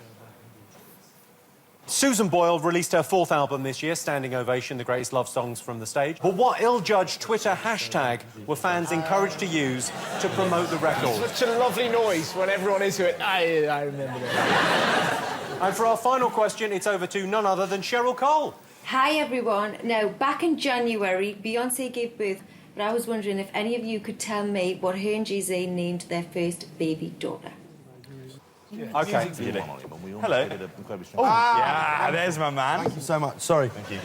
Susan Boyle released her fourth album this year, Standing Ovation, the greatest love songs from the stage. But what ill-judged Twitter hashtag were fans encouraged to use to promote the record? Such a lovely noise when everyone is to it. I remember that. And for our final question, it's over to none other than Cheryl Cole. Hi, everyone. Now, back in January, Beyoncé gave birth, but I was wondering if any of you could tell me what her and Jay-Z named their first baby daughter. OK. Hello. Oh, yeah, there's my man. Thank you so much. Sorry. Thank you.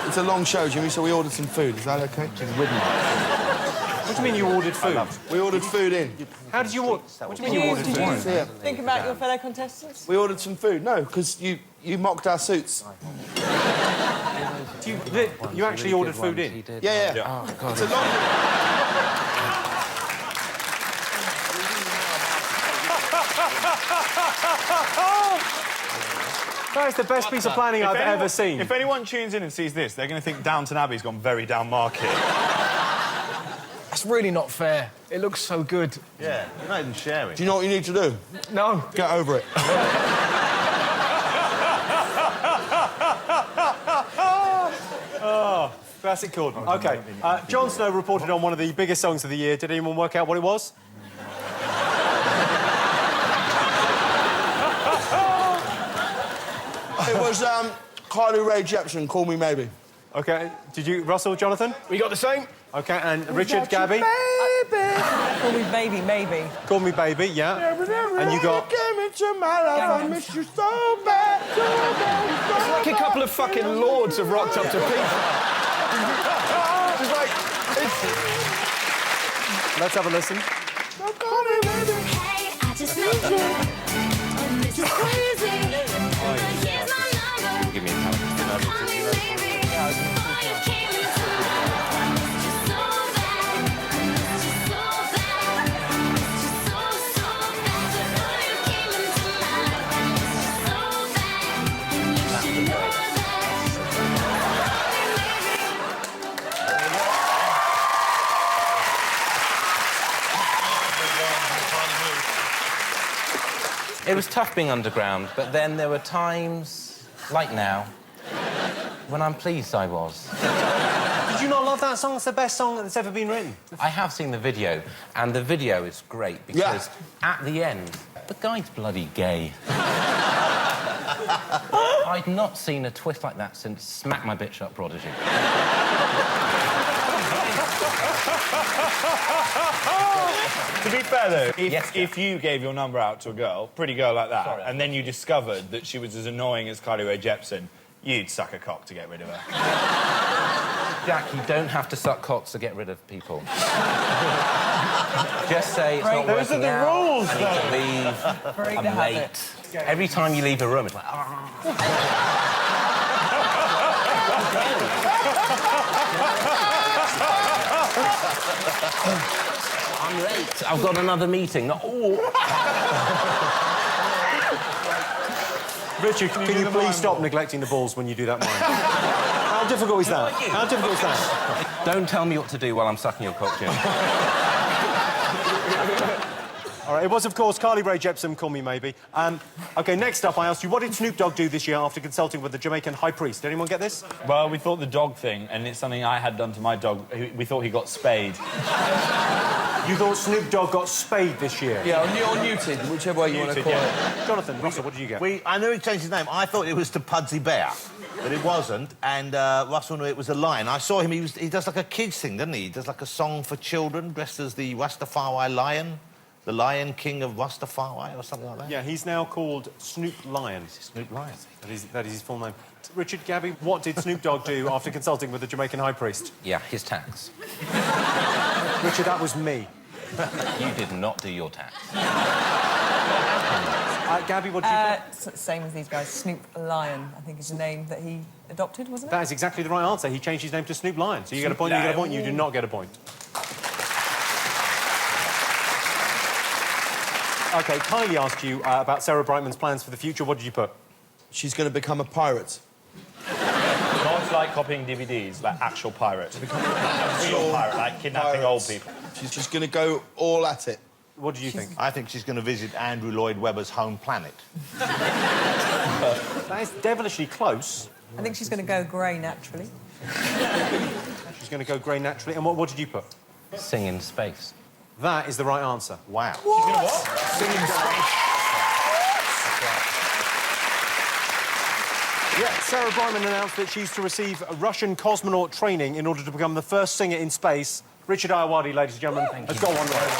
It's a long show, Jimmy, so we ordered some food. Is that OK? What do you mean you ordered food? We ordered food in. How did you order? What do you mean you ordered food? Yeah. Think about your fellow contestants? We ordered some food. No, because you mocked our suits. You actually ordered food in? Yeah. Oh, God. It's a long... That is the best piece of planning I've ever seen. If anyone tunes in and sees this, they're going to think Downton Abbey's gone very down market. That's really not fair. It looks so good. Yeah, you're not even sharing. Do you know what you need to do? No. Get over it. Oh, classic Corden. OK, Jon Snow reported on one of the biggest songs of the year. Did anyone work out what it was? It was Kylie Rae Jepsen, Call Me Maybe. OK, did you, Russell, Jonathan? We got the same. OK, and Richard, Gabby? Call me baby, maybe. Call Me Baby, yeah. And you got... Came into my life, I miss you so bad, so bad. It's like a couple of fucking lords have rocked up to Pizza. It's like... Let's have a listen. Call me baby. Hey, I just met you. And this is crazy. Here's my number. Give me a towel. Call me baby. Before you came into my life, I missed you so bad. I missed you so bad. I missed you so, so bad. Before you came into my life, I missed you so bad. And you should know that. It was tough being underground, but then there were times, like now, when I'm pleased I was. Did you not love that song? It's the best song that's ever been written. I have seen the video, and the video is great because at the end, the guy's bloody gay. I'd not seen a twist like that since Smack My Bitch Up Prodigy. To be fair, though, if you gave your number out to a girl, pretty girl like that, and then you discovered that she was as annoying as Kylie Rae Jepsen, you'd suck a cock to get rid of her. Jack, you don't have to suck cocks to get rid of people. Just say it's not Those are working the out, rules, I need to leave, I'm late. Every time you leave a room, it's like... I'm late. I've got another meeting. Richard, can you please stop neglecting the balls when you do that mime? How difficult is that? How difficult is that? Don't tell me what to do while I'm sucking your cock, Jim. All right, it was, of course, Kylie Rae Jepsen, Call Me Maybe. OK, next up, I asked you, what did Snoop Dogg do this year after consulting with the Jamaican high priest? Did anyone get this? Well, we thought the dog thing, and it's something I had done to my dog. We thought he got spayed. You thought Snoop Dogg got spayed this year? Yeah, or neutered, whichever way you want to call it. Jonathan, Russell, what did you get? I knew he changed his name. I thought it was to Pudsey Bear, but it wasn't. And Russell knew it was a lion. I saw him. He does like a kids thing, doesn't he? He does like a song for children, dressed as the Rastafari lion, the Lion King of Rastafari, or something like that. Yeah, he's now called Snoop Lion. Snoop Lion. That is his full name. Richard, Gabby, what did Snoop Dogg do after consulting with the Jamaican high priest? Yeah, his tax. Richard, that was me. You did not do your tax. Gabby, what did you put? Same as these guys. Snoop Lion, I think, is the name that he adopted, wasn't it? That is exactly the right answer. He changed his name to Snoop Lion. So you get a point, you get a point, you do not get a point. OK, Kylie asked you about Sarah Brightman's plans for the future. What did you put? She's going to become a pirate. Not like copying DVDs, like actual pirate. Real pirate, like kidnapping old people. She's just going to go all at it. What do you think? I think she's going to visit Andrew Lloyd Webber's home planet. That is devilishly close. I think she's going to go grey naturally. She's going to go grey naturally. And what did you put? Sing in space. That is the right answer. Wow. What? She's going to what? Sing in space. Yeah, Sarah Brightman announced that she's to receive Russian cosmonaut training in order to become the first singer in space. Richard Ayoade, ladies and gentlemen, has got one right.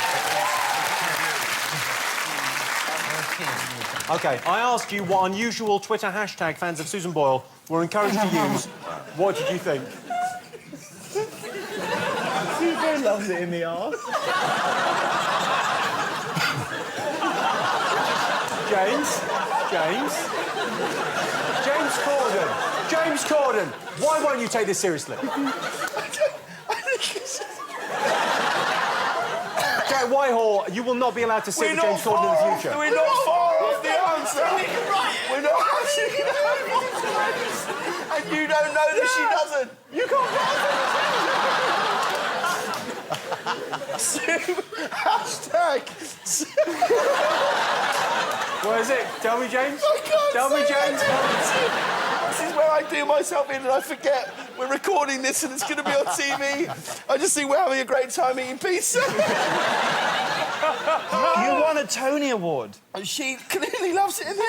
OK, I asked you what unusual Twitter hashtag fans of Susan Boyle were encouraged to use. What did you think? Susan loves it in the arse. James Corden, why won't you take this seriously? Jack Whitehall, you will not be allowed to sit with James Corden in the future. We're not far off the answer. We're not actually... And you don't know that she doesn't. You can't Hashtag. What is it? Tell me, James. I can't Tell me, say James. This is where I do myself in and I forget we're recording this and it's going to be on TV. I just think we're having a great time eating pizza. You won a Tony Award. She clearly loves it in the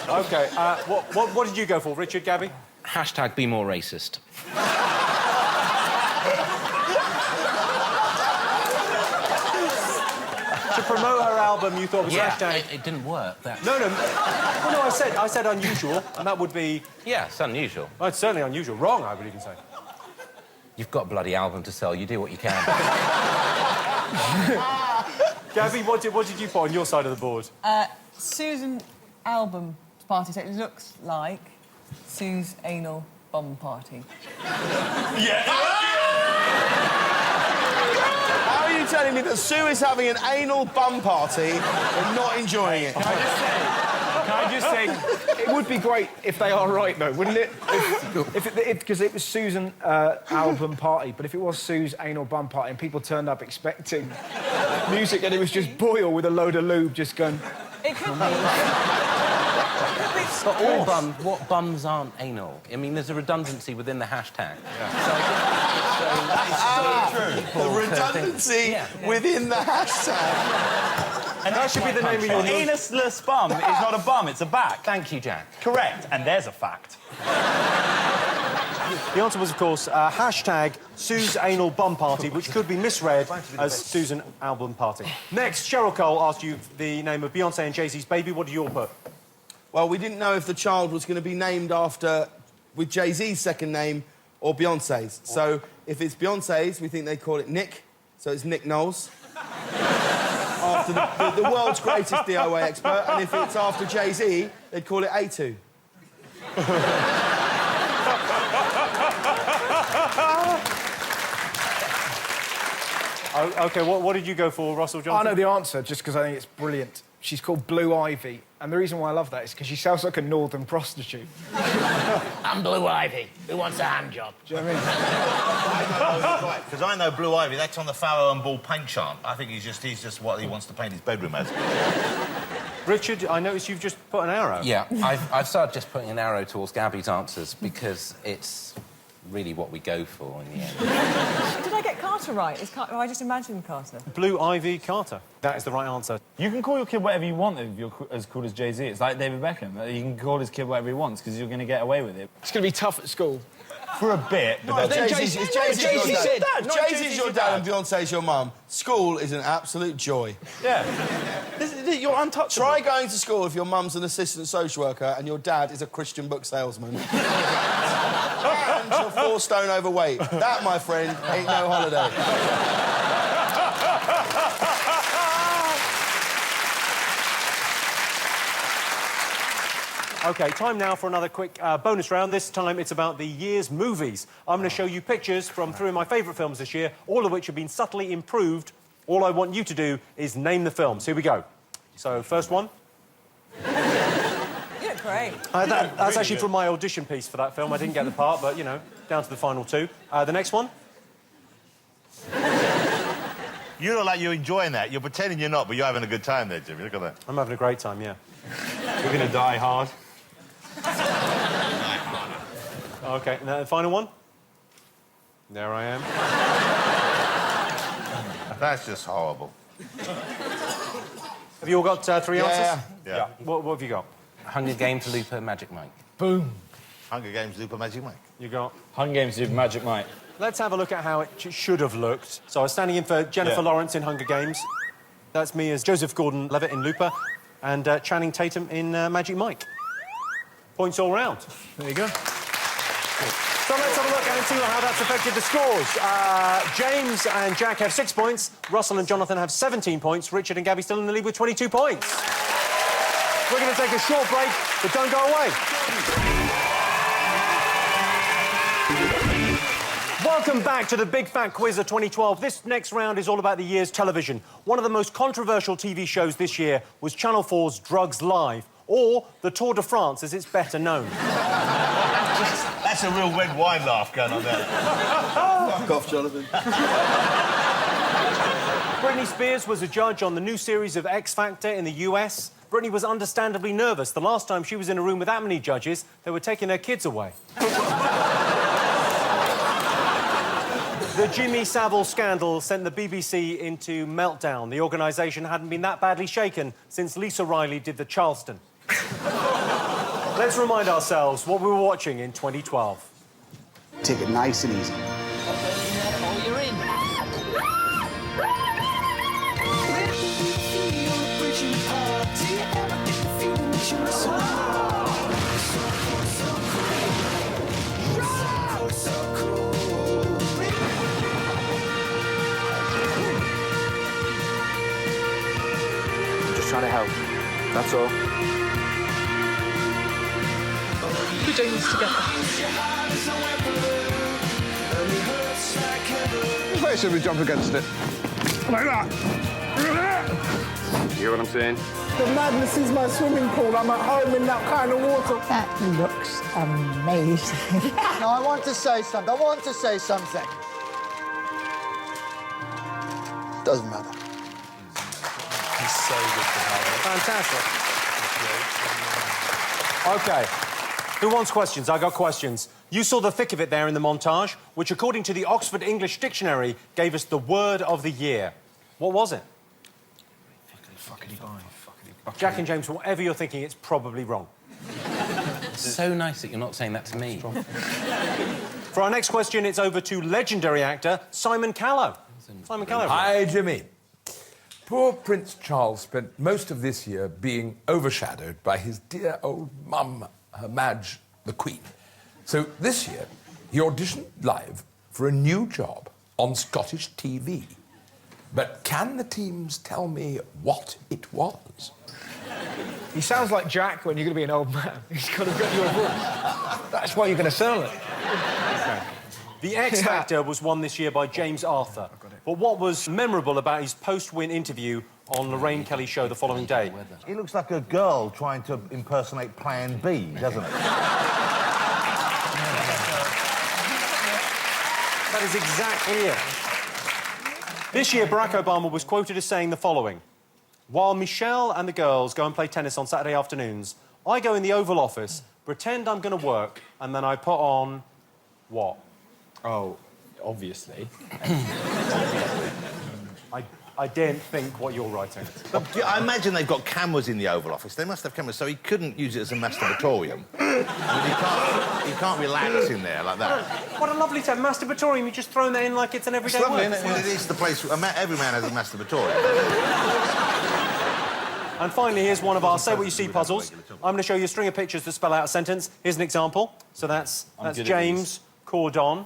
OK, what did you go for, Richard, Gabby? Hashtag be more racist. To promote her album, you thought was hashtag... it didn't work. That... No. Well, no, I said unusual, and that would be... Yeah, it's unusual. Well, it's certainly unusual. Wrong, I would even say. You've got a bloody album to sell. You do what you can. Gabby, what did you put on your side of the board? Susan album party, so it looks like Sue's anal bum party. How are you telling me that Sue is having an anal bum party and not enjoying it? Can I just say, it would be great if they are right, though, wouldn't it? Because it was Sue's album party, but if it was Sue's anal bum party and people turned up expecting music and it was just Boyle with a load of lube just going... It could be. But all bums, what bums aren't anal? I mean, there's a redundancy within the hashtag. The redundancy within the hashtag. And that should be the name of your... Anusless bum is not a bum, it's a back. Thank you, Jack. Correct, and there's a fact. The answer was, of course, hashtag Sue's anal bum party, which could be misread as Susan album party. Next, Cheryl Cole asked you the name of Beyonce and Jay-Z's baby. What did you all put? Well, we didn't know if the child was going to be named after... with Jay-Z's second name or Beyonce's. So, if it's Beyonce's, we think they call it Nick, so it's Nick Knowles. After the world's greatest DIY expert, and if it's after Jay-Z, they'd call it A2. OK, what did you go for, Russell Johnson? I know the answer, just because I think it's brilliant. She's called Blue Ivy, and the reason why I love that is because she sounds like a northern prostitute. I'm Blue Ivy. Who wants a hand job? Do you know what I mean? Because I know Blue Ivy, that's on the Farrow and Ball paint chant. I think he's just what he wants to paint his bedroom as. Richard, I noticed you've just put an arrow. Yeah, I've started just putting an arrow towards Gabby's answers because it's really what we go for in the end. Did I get Carter right? I just imagined Carter. Blue Ivy Carter. That is the right answer. You can call your kid whatever you want if you're as cool as Jay-Z. It's like David Beckham. You can call his kid whatever he wants because you're going to get away with it. It's going to be tough at school. For a bit, but then Jay-Z's your dad and Beyonce's your mum. School is an absolute joy. Yeah. You're untouchable. Try going to school if your mum's an assistant social worker and your dad is a Christian book salesman. And you're 4 stone overweight. That, my friend, ain't no holiday. OK, time now for another quick bonus round. This time it's about the year's movies. I'm going to show you pictures from 3 of my favourite films this year, all of which have been subtly improved. All I want you to do is name the films. Here we go. So, first one. You look great. That's actually from my audition piece for that film. I didn't get the part, but, you know, down to the final 2. The next one. You look like you're enjoying that. You're pretending you're not, but you're having a good time there, Jimmy. Look at that. I'm having a great time, yeah. We're going to die hard. OK, now the final one. There I am. That's just horrible. Have you all got 3 answers? Yeah. What have you got? Hunger Games, Looper, Magic Mike. Boom. Hunger Games, Looper, Magic Mike. You got? Hunger Games, Looper, Magic Mike. Let's have a look at how it should have looked. So I was standing in for Jennifer Lawrence in Hunger Games. That's me as Joseph Gordon-Levitt in Looper. And Channing Tatum in Magic Mike. Points all round. There you go. So let's have a look and see how that's affected the scores. James and Jack have 6 points. Russell and Jonathan have 17 points. Richard and Gabby still in the lead with 22 points. We're going to take a short break, but don't go away. Welcome back to the Big Fat Quiz of 2012. This next round is all about the year's television. One of the most controversial TV shows this year was Channel 4's Drugs Live, or the Tour de France, as it's better known. That's a real red wine laugh going on there. Fuck off, Jonathan. Britney Spears was a judge on the new series of X Factor in the US. Britney was understandably nervous. The last time she was in a room with that many judges, they were taking their kids away. The Jimmy Savile scandal sent the BBC into meltdown. The organisation hadn't been that badly shaken since Lisa Riley did the Charleston. Let's remind ourselves what we were watching in 2012. Take it nice and easy. Oh, you're in. Just trying to help. That's all. We're doing this together. I should we jump against it. Like that. You hear what I'm saying? The madness is my swimming pool. I'm at home in that kind of water. That looks amazing. No, I want to say something. Doesn't matter. He's so good for Harry. Fantastic. OK. Who wants questions? I got questions. You saw the thick of it there in the montage, which, according to the Oxford English Dictionary, gave us the word of the year. What was it? Jack and James, whatever you're thinking, it's probably wrong. It's so nice that you're not saying that to me. For our next question, it's over to legendary actor Simon Callow. Simon Callow. Hi, Jimmy. Poor Prince Charles spent most of this year being overshadowed by his dear old mum, Her Madge, the Queen. So this year, he auditioned live for a new job on Scottish TV. But can the teams tell me what it was? He sounds like Jack when you're going to be an old man. He's got to get your voice. That's why you're going to sell it. Okay. The X Factor was won this year by James Arthur. But what was memorable about his post-win interview on Lorraine Kelly's show the following day? He looks like a girl trying to impersonate Plan B, doesn't he? That is exactly it. This year, Barack Obama was quoted as saying the following: "While Michelle and the girls go and play tennis on Saturday afternoons, I go in the Oval Office, pretend I'm going to work, and then I put on... what?" Oh, obviously. I daren't think what you're writing. But I imagine they've got cameras in the Oval Office. They must have cameras, so he couldn't use it as a masturbatorium. I mean, he can't relax in there like that. What a lovely term, masturbatorium. You've just thrown that in like it's an everyday It's lovely, word. isn't it? Well, it is the place... every man has a masturbatorium. And finally, here's one of our Say What You See puzzles. I'm going to show you a string of pictures that spell out a sentence. Here's an example. So that's James Corden.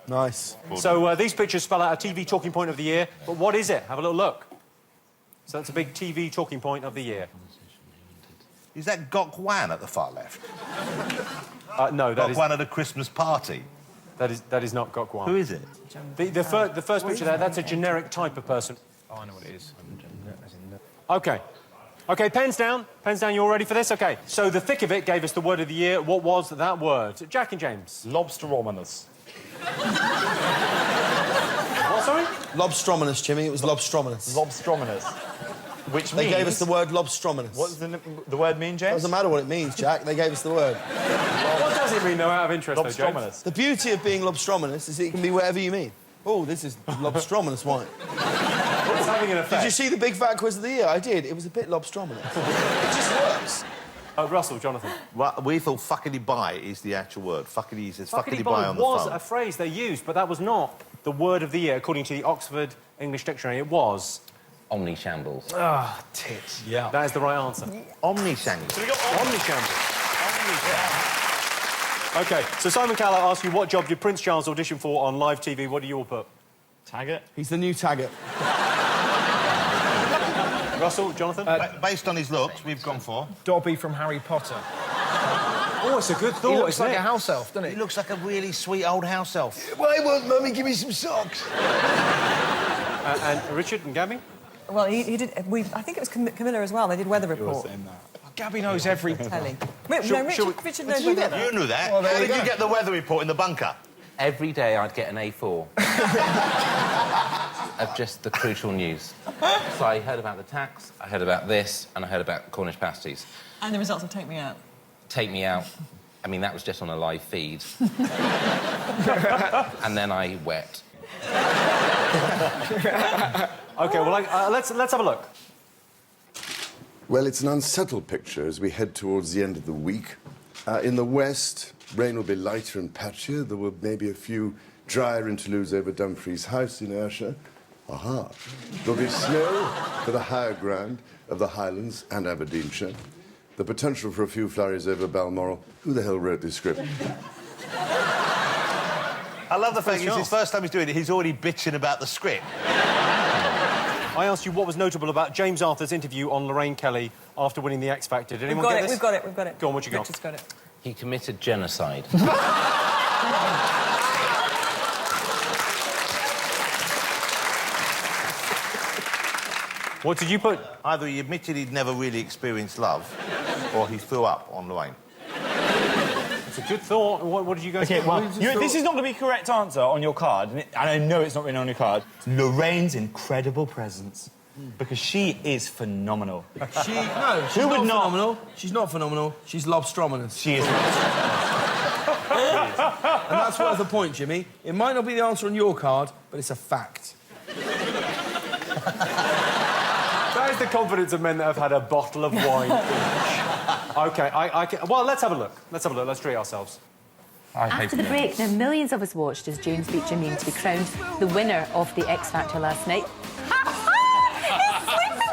Nice. So these pictures spell out a TV talking point of the year. But what is it? Have a little look. So that's a big TV talking point of the year. Is that Gok Wan at the far left? No, that Gok is... Wan at a Christmas party? That is not Gok Wan. Who is it? The first picture there, that's a generic type of person. Oh, I know what it is. OK. OK, pens down. Pens down, you all ready for this? OK, so the thick of it gave us the word of the year. What was that word? Jack and James. Lobsterominous. What, sorry? Lobstrominous, Jimmy. It was lobstrominous. Lobstrominous. Which They means... gave us the word lobstrominous. What does the word mean, James? Doesn't matter what it means, Jack. They gave us the word. What does it mean, though, out of interest, though, James? Lobstrominous. The beauty of being lobstrominous is it can be whatever you mean. Oh, this is lobstrominous wine. It's having an effect. Did you see the Big Fat Quiz of the Year? I did. It was a bit lobstrominous. It just works. Russell, Jonathan. Well, we thought fuckity buy is the actual word. Fuckity says fuckity buy on the was phone. a phrase they used, but that was not the word of the year, according to the Oxford English Dictionary. It was... Omni-shambles. Ah, tits. Yeah. That is the right answer. Omni-shambles. So we got Omni-shambles. OK, so Simon Callow asked you what job did Prince Charles audition for on live TV. What do you all put? Taggart. He's the new Taggart. Russell, Jonathan? Based on his looks, we've gone for... Dobby from Harry Potter. Oh, it's a good thought, He looks isn't like it? a house elf, doesn't he? He looks like a really sweet old house elf. Why won't Mummy give me some socks? And Richard and Gabby? Well, he did... I think it was Camilla as well. They did weather report. Gabby knows every... Telly. Shall we- Richard knows weather. You knew that. Well, there How you did you go. get the weather report in the bunker? Every day I'd get an A4 of just the crucial news. So I heard about the tax, I heard about this, and I heard about Cornish pasties. And the results of Take Me Out. Take me out. I mean, that was just on a live feed. And then I wept. OK, well, let's have a look. Well, it's an unsettled picture as we head towards the end of the week. In the west, rain will be lighter and patchier. There will maybe a few drier interludes over Dumfries House in Ayrshire. Aha. There'll be snow for the higher ground of the Highlands and Aberdeenshire. The potential for a few flurries over Balmoral. Who the hell wrote this script? I love the fact it's his first time he's doing it. He's already bitching about the script. I asked you what was notable about James Arthur's interview on Lorraine Kelly after winning the X Factor. Did anyone get this? We've got it. Go on, what you got? Richard's got it. He committed genocide. What did you put? Either he admitted he'd never really experienced love, or he threw up on Lorraine. It's a good thought. What did you guys OK, think? well, this is not going to be a correct answer on your card, and I know it's not written on your card. Lorraine's incredible presence. Because she is phenomenal. She's not phenomenal. She's not phenomenal. She's lobstrominous. She is. And that's worth a point, Jimmy. It might not be the answer on your card, but it's a fact. That is the confidence of men that have had a bottle of wine each. OK, well, let's have a look. Let's treat ourselves. After the break, now millions of us watched as James beat Jimmy to be crowned the winner of the X Factor last night.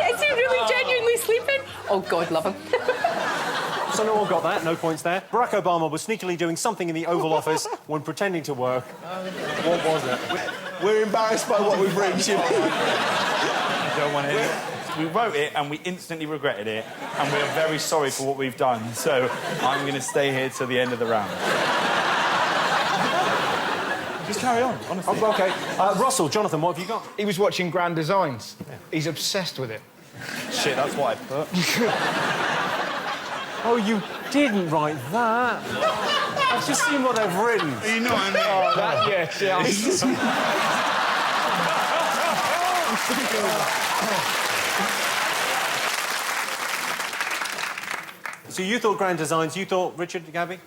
Is he really genuinely sleeping? Oh, God, love him. So no one got that, no points there. Barack Obama was sneakily doing something in the Oval Office when pretending to work. What was it? We're embarrassed by what we've written, Jimmy. Don't want it. We wrote it and we instantly regretted it, and we are very sorry for what we've done. So I'm going to stay here till the end of the round. Just carry on, honestly. Oh, OK. Russell, Jonathan, what have you got? He was watching Grand Designs. Yeah. He's obsessed with it. Shit, that's what I put. Oh, you didn't write that. I've just seen what they've written. You know what I mean? Oh, that, yeah. So you thought Grand Designs, you thought Richard, Gabby?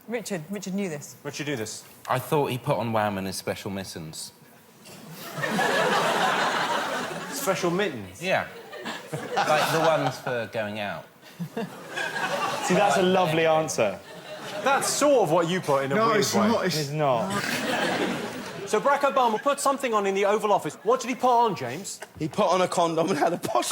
Richard knew this. Richard knew this. I thought he put on Wham and his special mittens. Special mittens? Yeah. Like the ones for going out. See, that's a lovely answer. That's sort of what you put in a weird way. It's not. So Barack Obama put something on in the Oval Office. What did he put on, James? He put on a condom and had a posh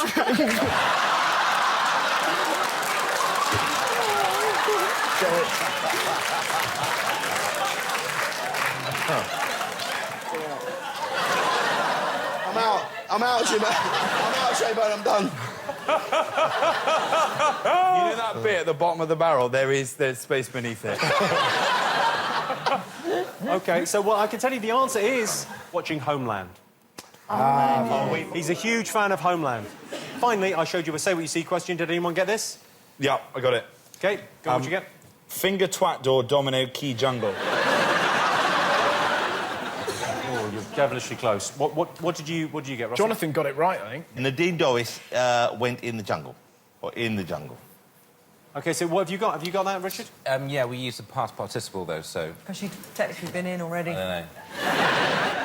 I'm out, Jimmy. I'm out, Shaybone, I'm done. You know that bit at the bottom of the barrel? There's space beneath it. OK, so well, I can tell you the answer is watching Homeland. He's a huge fan of Homeland. Finally, I showed you a Say What You See question. Did anyone get this? Yeah, I got it. OK, go on, what you get? Finger twat door domino key jungle. Oh, you're devilishly close. What did you get, Russell? Jonathan got it right, I think. Nadine Dorris went in the jungle. Or in the jungle. OK, so what have you got? Have you got that, Richard? Yeah, we used the past participle, though, so... Because she'd technically been in already. I don't know.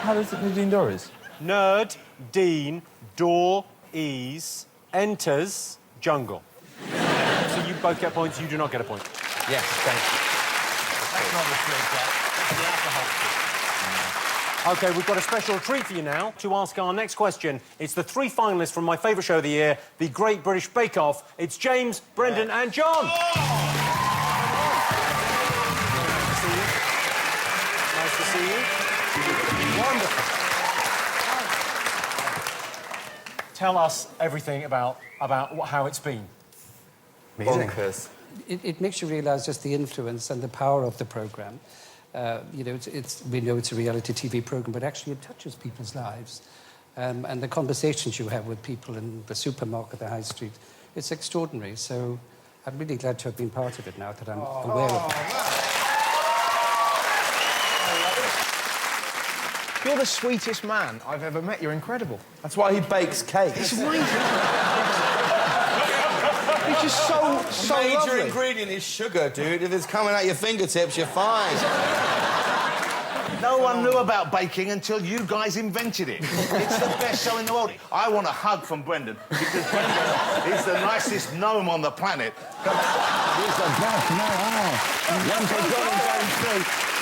How does it Nadine Dorris? Nerd, Dean, door, ease, enters, jungle. So you both get points, you do not get a point. Yes, thank you. That's not the trick, Jack. That's the alcohol trick. OK, we've got a special treat for you now to ask our next question. It's the three finalists from my favourite show of the year, the Great British Bake Off. It's James, Brendan and John. Nice to see you. Wonderful. Tell us everything about how it's been. Bonkers. it makes you realise just the influence and the power of the programme. You know, we know it's a reality TV programme, but actually it touches people's lives. And the conversations you have with people in the supermarket, the high street, it's extraordinary. So I'm really glad to have been part of it now that I'm aware of it. You're the sweetest man I've ever met. You're incredible. That's why he bakes cakes. It's amazing. He's just so Major lovely. ingredient is sugar, dude. If it's coming out your fingertips, you're fine. No one knew about baking until you guys invented it. It's the best show in the world. I want a hug from Brendan, because Brendan is the nicest gnome on the planet. Come on. He's the best,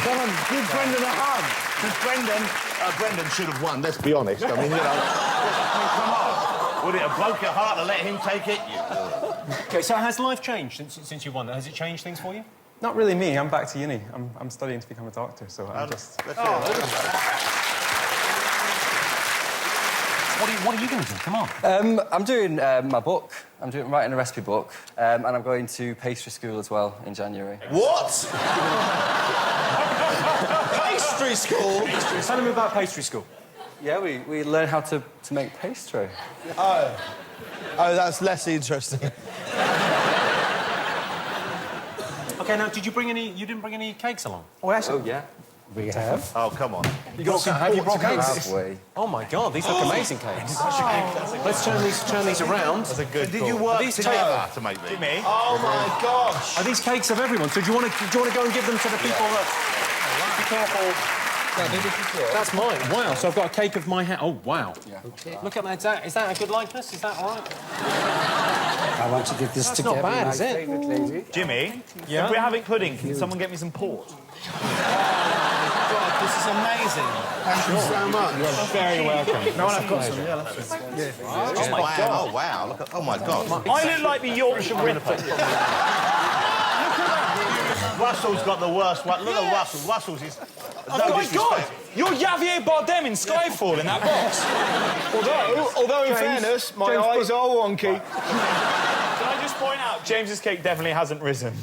Come on, give Brendan a hug. Because Brendan should have won, let's be honest. I mean, you know, come on. Would it have broke your heart to let him take it? OK, so has life changed since you won that? Has it changed things for you? Not really me. I'm back to uni. I'm studying to become a doctor, so I'm just... What are you going to do? Come on. I'm doing my book. I'm writing a recipe book, and I'm going to pastry school as well in January. What? Pastry school? Tell him about pastry school. Yeah, we learn how to make pastry. Oh, that's less interesting. OK, now, did you bring any... You didn't bring any cakes along? Oh, yeah. We have. Oh, come on. Have you brought cakes? Halfway. Oh, my God, these look amazing cakes. Let's turn these around. That's a good Did you work together to make these? Me? Oh, my gosh. Are these cakes of everyone? So do you want to go and give them to the people that... Be careful. That's mine. Wow, so I've got a cake of my hat. Oh, wow. Yeah. Okay. Look at that. Is that a good likeness? Is that all right? I want to give this That's to not Gabby, bad, my is it? favourite lady. Jimmy, yeah? if we're having pudding, can someone get me some port? God, this is amazing. Thank you so much. You're very welcome. No, I've got some. Yeah, that's Yeah. Oh, my God. Oh, wow. Look at, oh, my God. I look like the Yorkshire Ripper. Russell's got the worst one. Look at Russell. Russell's is... Oh, my God! You're Javier Bardem in Skyfall in that box. Although in fairness, my eyes are wonky. Can I just point out, James's cake definitely hasn't risen.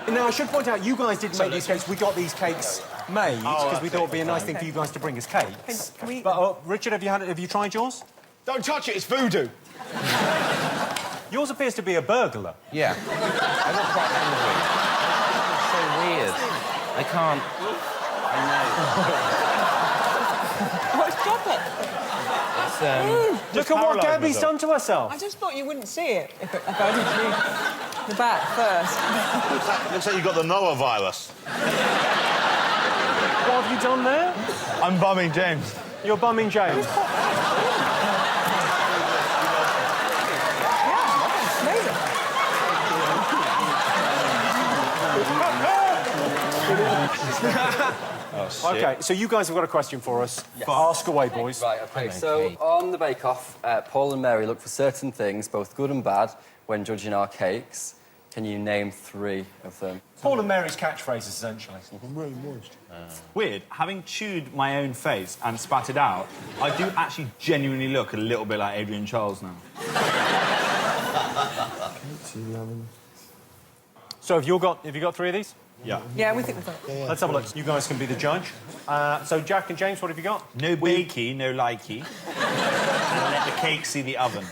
Now, I should point out, you guys didn't make these cakes. We got these cakes made because we thought it'd be a nice thing for you guys to bring as cakes. But, Richard, have you tried yours? Don't touch it, it's voodoo. Yours appears to be a burglar. Yeah. I got quite angry. It's so weird. I can't... I know. What's chocolate? Look at what Gabby's done to herself. I just thought you wouldn't see it if I didn't see the back first. Looks like you've got the Noah virus. What have you done there? I'm bumming James. You're bumming James. OK, so you guys have got a question for us. Yes. Ask away, boys. Right, OK. So, on the Bake Off, Paul and Mary look for certain things, both good and bad, when judging our cakes. Can you name 3 of them? Paul and Mary's catchphrases, essentially. Really moist. Weird. Having chewed my own face and spat it out, I do actually genuinely look a little bit like Adrian Charles now. So have you got 3 of these? Yeah. Yeah, we think we've got it. Let's have a look. You guys can be the judge. So, Jack and James, what have you got? No bakey, no likey. And let the cake see the oven.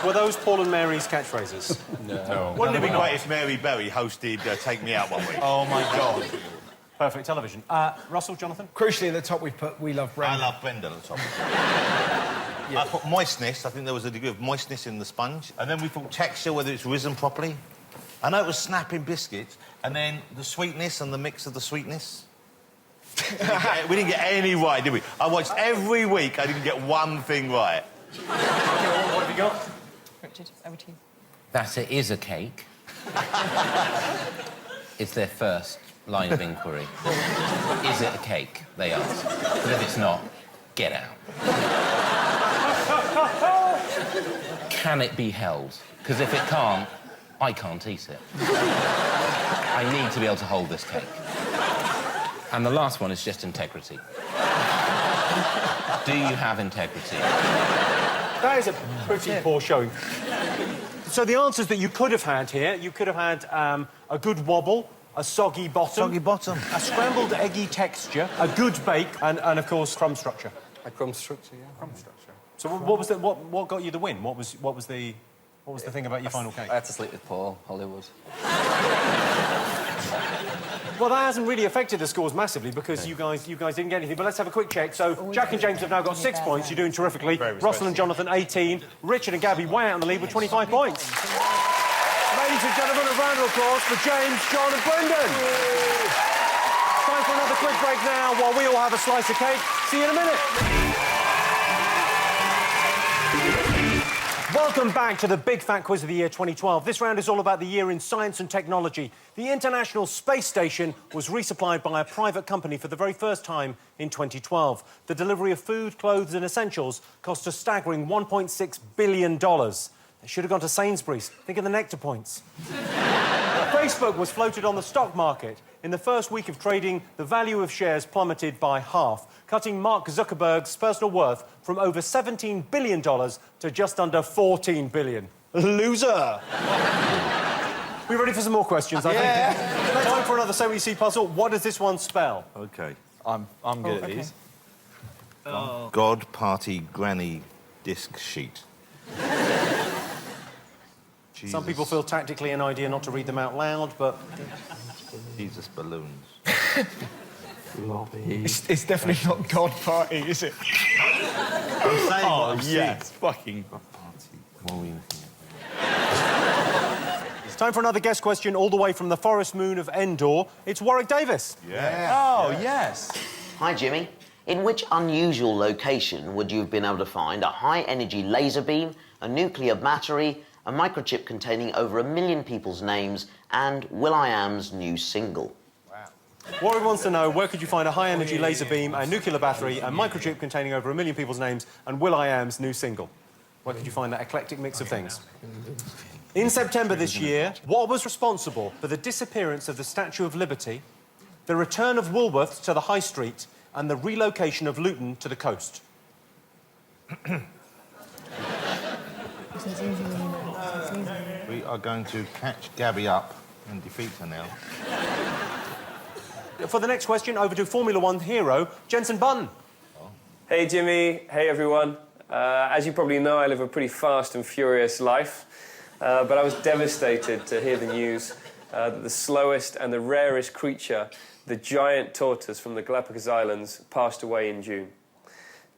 Were those Paul and Mary's catchphrases? No. Wouldn't it be great if Mary Berry hosted Take Me Out one week? Oh, my God. Perfect television. Russell, Jonathan? Crucially, at the top, we've put We Love Brendan. I love Brendan at the top. I put moistness. I think there was a degree of moistness in the sponge. And then we thought texture, whether it's risen properly. I know it was snapping biscuits. And then the sweetness and the mix of the sweetness. We didn't get any right, did we? I watched every week. I didn't get one thing right. What have you got? Richard, over to you. That it is a cake. It's their first line of inquiry. Is it a cake? They ask. But if it's not, get out. Can it be held? Because if it can't, I can't eat it. I need to be able to hold this cake. And the last one is just integrity. Do you have integrity? That is a pretty poor showing. So the answers that you could have had here, you could have had a good wobble, a soggy bottom... Soggy bottom. A scrambled eggy texture, a good bake, and of course, crumb structure. A crumb structure, yeah. Crumb structure. So what was the... What got you the win? What was the thing about your final cake? I had to sleep with Paul, Hollywood. Well, that hasn't really affected the scores massively because you guys didn't get anything. But let's have a quick check. So Jack and James have now got 6 points. You're doing terrifically. Russell and Jonathan, 18. Richard and Gabby way out in the lead with 25 points. Ladies and gentlemen, a round of applause for James, John and Brendan. Time for another quick break now while we all have a slice of cake. See you in a minute. Welcome back to the Big Fat Quiz of the year 2012. This round is all about the year in science and technology. The International Space Station was resupplied by a private company for the very first time in 2012. The delivery of food, clothes and essentials cost a staggering $1.6 billion. They should have gone to Sainsbury's. Think of the Nectar points. Facebook was floated on the stock market. In the first week of trading, the value of shares plummeted by half, cutting Mark Zuckerberg's personal worth from over $17 billion to just under $14 billion. Loser! We ready for some more questions, I think? Time for another Say What You See puzzle. What does this one spell? OK. I'm good at these. God Party Granny Disc Sheet. Some people feel tactically an idea not to read them out loud, but... Jesus balloons. It's definitely not God Party, is it? I'm saying what I'm yes, fucking God Party. It's time for another guest question all the way from the forest moon of Endor. It's Warwick Davis. Oh, yes. Hi, Jimmy. In which unusual location would you have been able to find a high-energy laser beam, a nuclear battery, a microchip containing over 1 million people's names, and will.i.am's new single? Warwick wants to know, where could you find a high-energy laser beam, a nuclear battery, a microchip containing over 1 million people's names, and will.i.am's new single? Where could you find that eclectic mix of things? In September this year, what was responsible for the disappearance of the Statue of Liberty, the return of Woolworths to the High Street, and the relocation of Luton to the coast? We are going to catch Gabby up and defeat her now. For the next question, over to Formula One hero, Jenson Button. Hey, Jimmy. Hey, everyone. As you probably know, I live a pretty fast and furious life. But I was devastated to hear the news that the slowest and the rarest creature, the giant tortoise from the Galapagos Islands, passed away in June.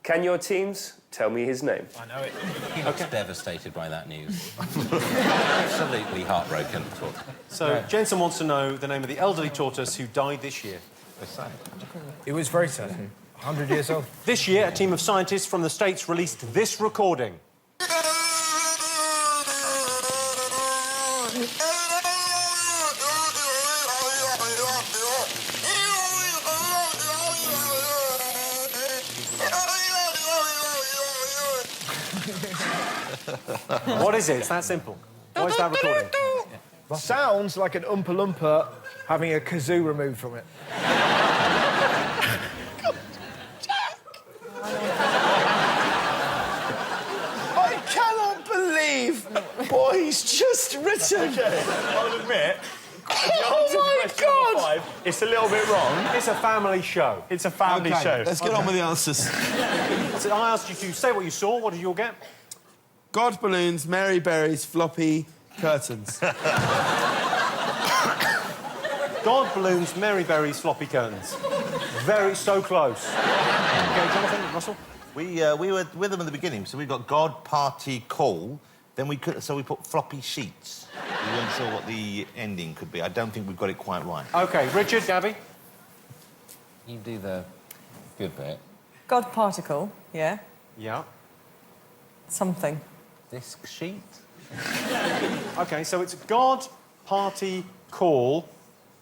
Can your teams tell me his name? I know it. He looks devastated by that news. Absolutely heartbroken. So, Jenson wants to know the name of the elderly tortoise who died this year. It was very sad. 100 years old. This year, a team of scientists from the States released this recording. What is it? It's that simple. What is that recording? Sounds like an Oompa Loompa having a kazoo removed from it. I cannot believe what he's just written. Okay, I'll admit. Oh my God! It's a little bit wrong. It's a family show. It's a family show. Let's get on with the answers. So I asked you to say what you saw. What did you all get? God balloons, Mary Berry's floppy curtains. God balloons, Mary Berry's floppy curtains. So close. OK, Jonathan, Russell? We were with them at the beginning, so we got God Party Call. Then we put floppy sheets. We weren't sure what the ending could be. I don't think we've got it quite right. OK, Richard, Gabby? You do the good bit. God particle, yeah. Yeah. Something. Disc sheet? OK, so it's God, Party, Call,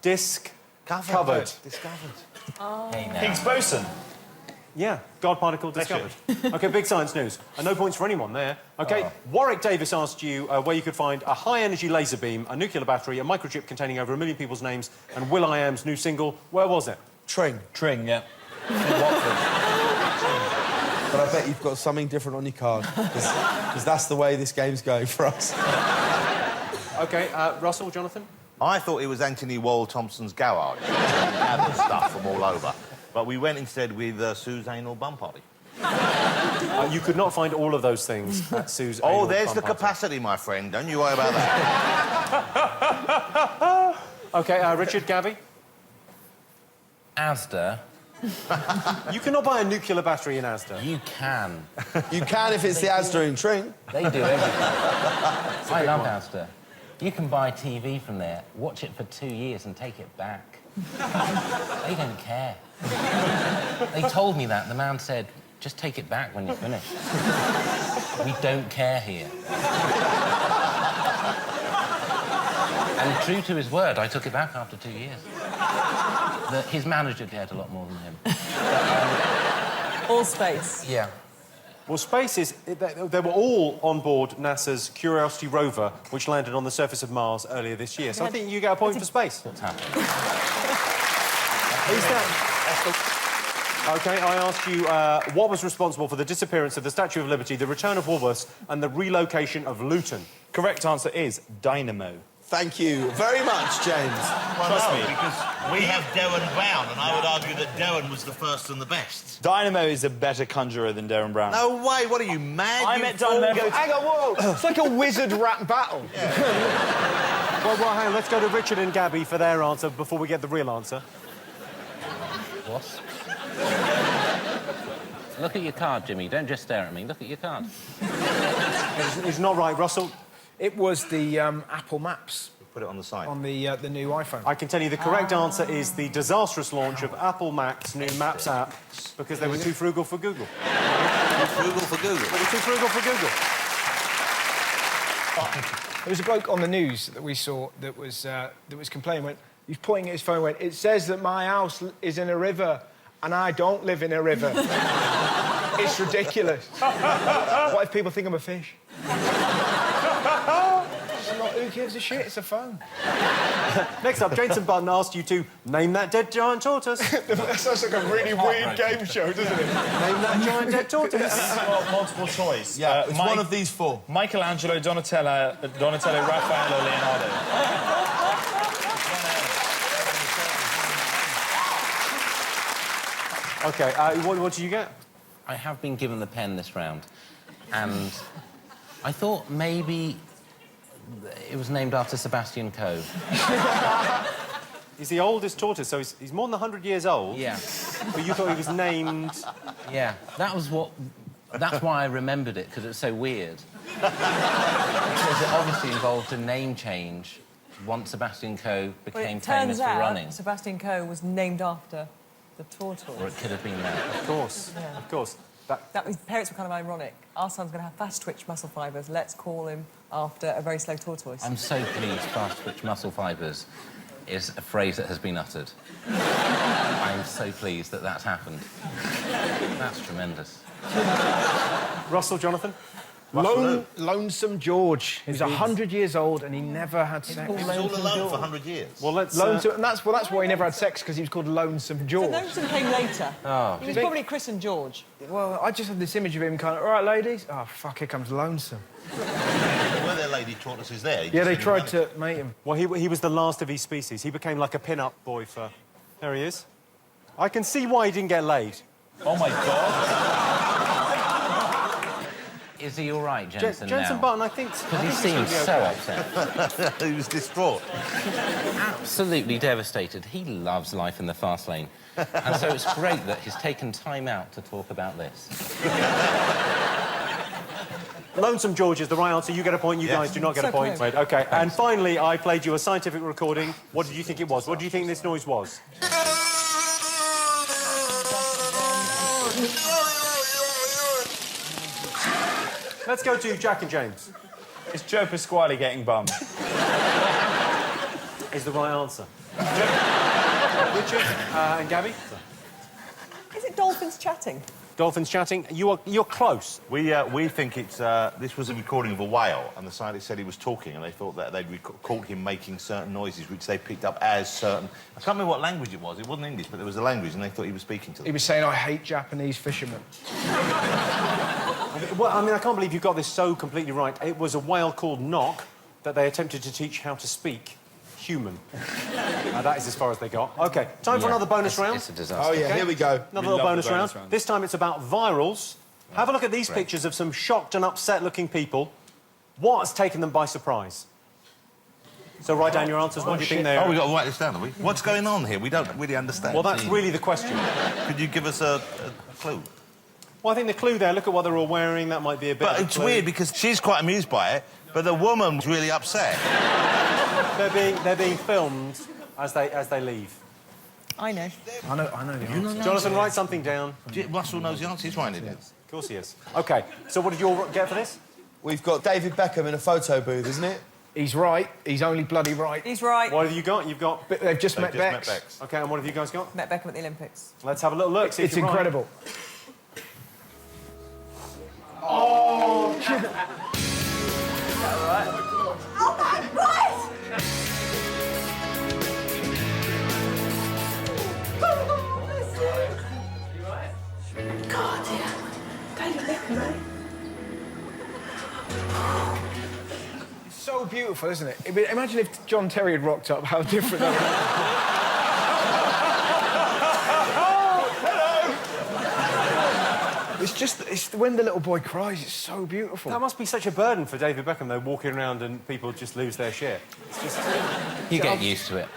Disc, Covered. Discovered. Oh. Hey, now. Higgs boson. Yeah, God particle discovered. OK, big science news. And no points for anyone there. OK, Warwick Davis asked you where you could find a high-energy laser beam, a nuclear battery, a microchip containing over 1 million people's names, and will.i.am's new single. Where was it? Tring. Tring, yeah. But I bet you've got something different on your card, because that's the way this game's going for us. OK, Russell, Jonathan? I thought it was Anthony Wall-Thompson's garage. He gathered stuff from all over. But we went instead with Sue's anal bum party. You could not find all of those things at Sue's Oh, anal there's bum the party. capacity, my friend. Don't you worry about that. OK, Richard, Gabby? Asda. You cannot buy a nuclear battery in Asda. You can. You can if it's the Asda in Tring. They do everything. I love Asda. You can buy TV from there, watch it for 2 years and take it back. They don't care. They told me that. The man said, just take it back when you're finished. We don't care here. And true to his word, I took it back after 2 years. His manager cared a lot more than him. All space. Yeah. Well, space is... They were all on board NASA's Curiosity rover, which landed on the surface of Mars earlier this year. So I think you get a point for space. What's happening? Is that... OK, I asked you what was responsible for the disappearance of the Statue of Liberty, the return of Woolworths and the relocation of Luton? Correct answer is dynamo. Thank you very much, James. Well, Trust no, me. because we have Derren Brown, and I would argue that Derren was the first and the best. Dynamo is a better conjurer than Derren Brown. No way, what are you, mad? I You met fool? Dynamo... Hang on, whoa! It's like a wizard rap battle. Well, hang on, let's go to Richard and Gabby for their answer before we get the real answer. What? Look at your card, Jimmy. Don't just stare at me. Look at your card. It's not right, Russell. It was the Apple Maps. Put it on the side. On the new iPhone. I can tell you the correct answer is the disastrous launch of Apple Maps' new Maps app because they were too frugal for Google. Too frugal for Google. They were too frugal for Google. There was a bloke on the news that we saw that was complaining. He was pointing at his phone and went, it says that my house is in a river and I don't live in a river. It's ridiculous. What if people think I'm a fish? Who gives a shit? It's a phone. Next up, Jenson Button asked you to name that dead giant tortoise. That sounds like a really weird game show, doesn't it? Name that giant dead tortoise. Multiple choice. Yeah, it's one of these four. Michelangelo, Donatello, Raphael, or Leonardo. OK, what do you get? I have been given the pen this round, and I thought maybe it was named after Sebastian Coe. He's the oldest tortoise, so he's more than 100 years old. Yeah. But you thought he was named... Yeah, that's why I remembered it, because it's so weird. Because it obviously involved a name change once Sebastian Coe became famous for running. Turns out Sebastian Coe was named after the tortoise. Or it could have been that. Of course, Yeah. of course. His parents were kind of ironic. Our son's going to have fast-twitch muscle fibres. Let's call him after a very slow tortoise. I'm so pleased fast-twitch muscle fibres is a phrase that has been uttered. I'm so pleased that that's happened. That's tremendous. Russell, Jonathan? Lonesome George. He was 100 years old and he never had sex. He was all alone for 100 years. Well, let's... Lonesome, and that's why he never had sex, because he was called Lonesome George. So Lonesome came later. Oh. He was probably christened George. Well, I just had this image of him kind of, all right, ladies? Oh, fuck, here comes Lonesome. Were there lady tortoises there? Yeah, they tried to mate him. Well, he was the last of his species. He became like a pin-up boy for... There he is. I can see why he didn't get laid. Oh, my God. Is he all right, Jenson, Jenson now? Button, I think... Because he seems so upset. He was distraught. Absolutely devastated. He loves life in the fast lane. And so it's great that he's taken time out to talk about this. Lonesome George is the right answer. You get a point. You guys do not get a point. close. Right, OK. And finally, I played you a scientific recording. What did you think it was? What do you think this noise was? Let's go to Jack and James. It's Joe Pasquale getting bummed. Is the right answer. Richard and Gabby? Is it dolphins chatting? Dolphins chatting. You're close. We think it's this was a recording of a whale, and the scientists said he was talking, and they thought that they'd caught him making certain noises, which they picked up as certain. I can't remember what language it was. It wasn't English, but there was a language, and they thought he was speaking to them. He was saying, "I hate Japanese fishermen." Well, I mean, I can't believe you got this so completely right. It was a whale called Knock that they attempted to teach how to speak human. That is as far as they got. OK, time for another bonus round. It's a disaster. Oh, yeah, Okay? here we go. Another little bonus round. This time it's about virals. Have a look at these pictures of some shocked and upset-looking people. What has taken them by surprise? So write down your answers. What do you think they are? Oh, we've got to write this down, have we? What's going on here? We don't really understand. Well, that's really the question. Could you give us a clue? Well, I think the clue there, look at what they're all wearing, that might be a bit But of a it's clue. weird because she's quite amused by it, but the woman's really upset. They're being filmed as they leave. I know. I know the answer. Jonathan, write something down. Russell knows the answer. He's writing it down. Of course he is. OK, so what did you all get for this? We've got David Beckham in a photo booth, isn't it? He's right. He's only bloody right. He's right. What have you got? You've got... They've just met Bex. OK, and what have you guys got? Met Beckham at the Olympics. Let's have a little look. See if It's you're right. incredible. Oh, my God! God, yeah. David Beckham, It's so beautiful, isn't it? I mean, imagine if John Terry had rocked up, how different that would have been. It's just, when the little boy cries, it's so beautiful. That must be such a burden for David Beckham, though, walking around and people just lose their shit. It's just... You get used to it.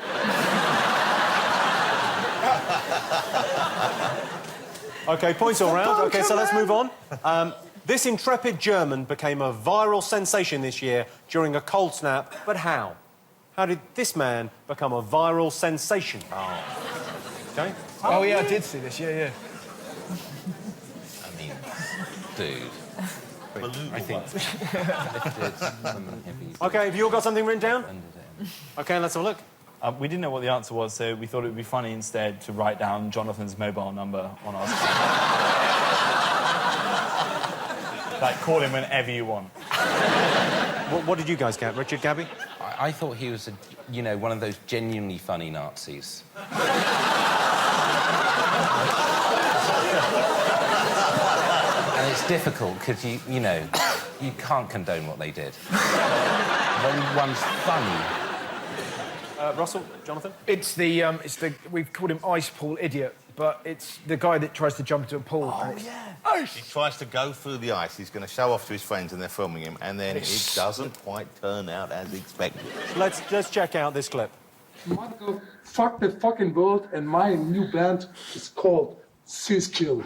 OK, points all round. OK, so let's move on. This intrepid German became a viral sensation this year during a cold snap, but how? How did this man become a viral sensation? OK? Oh, yeah, I did see this, yeah. I mean, dude. I think OK, have you all got something written down? OK, let's have a look. We didn't know what the answer was, so we thought it would be funny instead to write down Jonathan's mobile number on our screen. Like, call him whenever you want. What did you guys get? Richard, Gabby? I thought he was, one of those genuinely funny Nazis. And it's difficult because you can't condone what they did. When one's funny. Russell, Jonathan? It's the we've called him Ice Pool Idiot, but it's the guy that tries to jump into a pool. Oh, yeah. He tries to go through the ice. He's going to show off to his friends and they're filming him, and then it doesn't quite turn out as expected. Let's check out this clip. Michael, fuck the fucking world, and my new band is called Skill.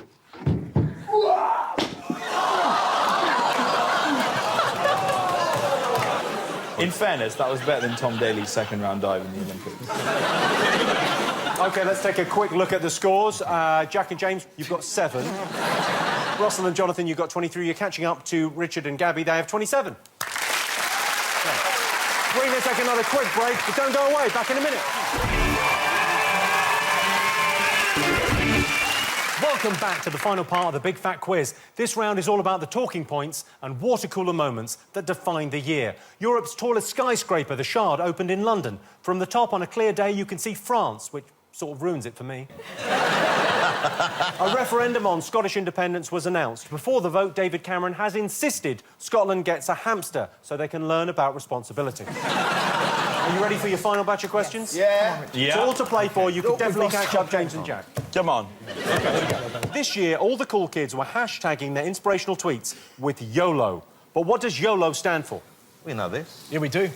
In fairness, that was better than Tom Daley's second round dive in the Olympics. OK, let's take a quick look at the scores. Jack and James, you've got 7. Russell and Jonathan, you've got 23. You're catching up to Richard and Gabby. They have 27. We're going to take another quick break, but don't go away. Back in a minute. Welcome back to the final part of the Big Fat Quiz. This round is all about the talking points and water cooler moments that defined the year. Europe's tallest skyscraper, the Shard, opened in London. From the top on a clear day, you can see France, which sort of ruins it for me. A referendum on Scottish independence was announced. Before the vote, David Cameron has insisted Scotland gets a hamster so they can learn about responsibility. Are you ready for your final batch of questions? Yeah. It's all to play for. You can definitely catch up, James and Jack. Come on. OK, here we go. This year, all the cool kids were hashtagging their inspirational tweets with YOLO. But what does YOLO stand for? We know this. Yeah, we do.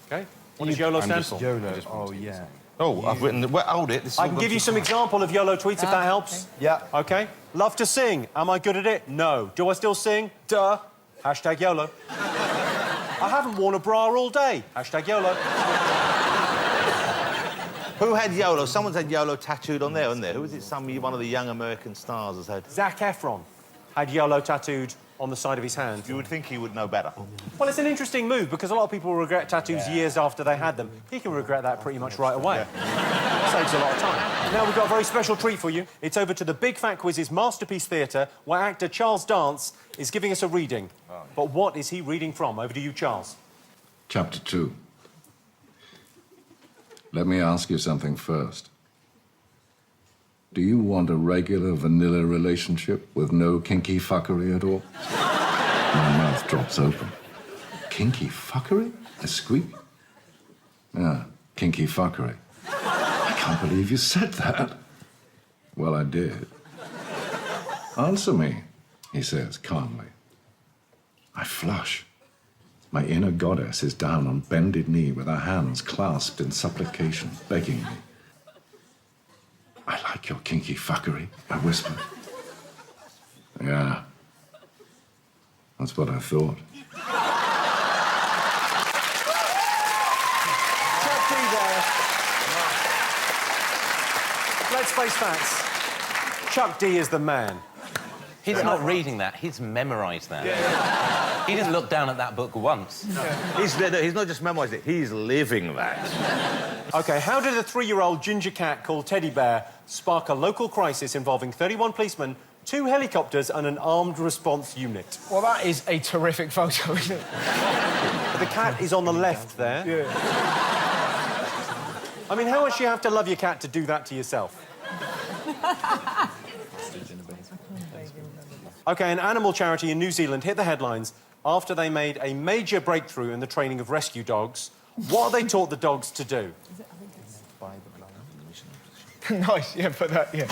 OK. What does YOLO stand for? YOLO. Oh, yeah. Oh, I've written... Well, hold it. This is I all can gone give you to- some example of YOLO tweets if that helps. Okay. Yeah. OK. Love to sing. Am I good at it? No. Do I still sing? Duh. Hashtag YOLO. I haven't worn a bra all day. Hashtag YOLO. Who had YOLO? Someone's had YOLO tattooed on there, isn't there? Who was it? One of the young American stars has had... Zac Efron had YOLO tattooed on the side of his hand. You would think he would know better. Well, it's an interesting move because a lot of people regret tattoos years after they had them. He can regret that pretty much right away. Saves a lot of time. Now we've got a very special treat for you. It's over to the Big Fat Quiz's Masterpiece Theatre, where actor Charles Dance is giving us a reading. But what is he reading from? Over to you, Charles. Chapter 2. Let me ask you something first. Do you want a regular vanilla relationship with no kinky fuckery at all? My mouth drops open. Kinky fuckery? I squeak. Yeah, kinky fuckery. I can't believe you said that. Well, I did. Answer me, he says calmly. I flush. My inner goddess is down on bended knee with her hands clasped in supplication, begging me. I like your kinky fuckery, I whisper. Yeah, that's what I thought. Chuck D there. Let's face facts. Chuck D is the man. He's not reading that, he's memorised that. He didn't look down at that book once. He's not just memorised it, he's living that. OK, how did a 3-year-old ginger cat called Teddy Bear spark a local crisis involving 31 policemen, 2 helicopters and an armed response unit? Well, that is a terrific photo, isn't it? The cat is on the left there. Yeah. I mean, how much do you have to love your cat to do that to yourself? OK, an animal charity in New Zealand hit the headlines after they made a major breakthrough in the training of rescue dogs. What have they taught the dogs to do? Nice, yeah, but that, yeah.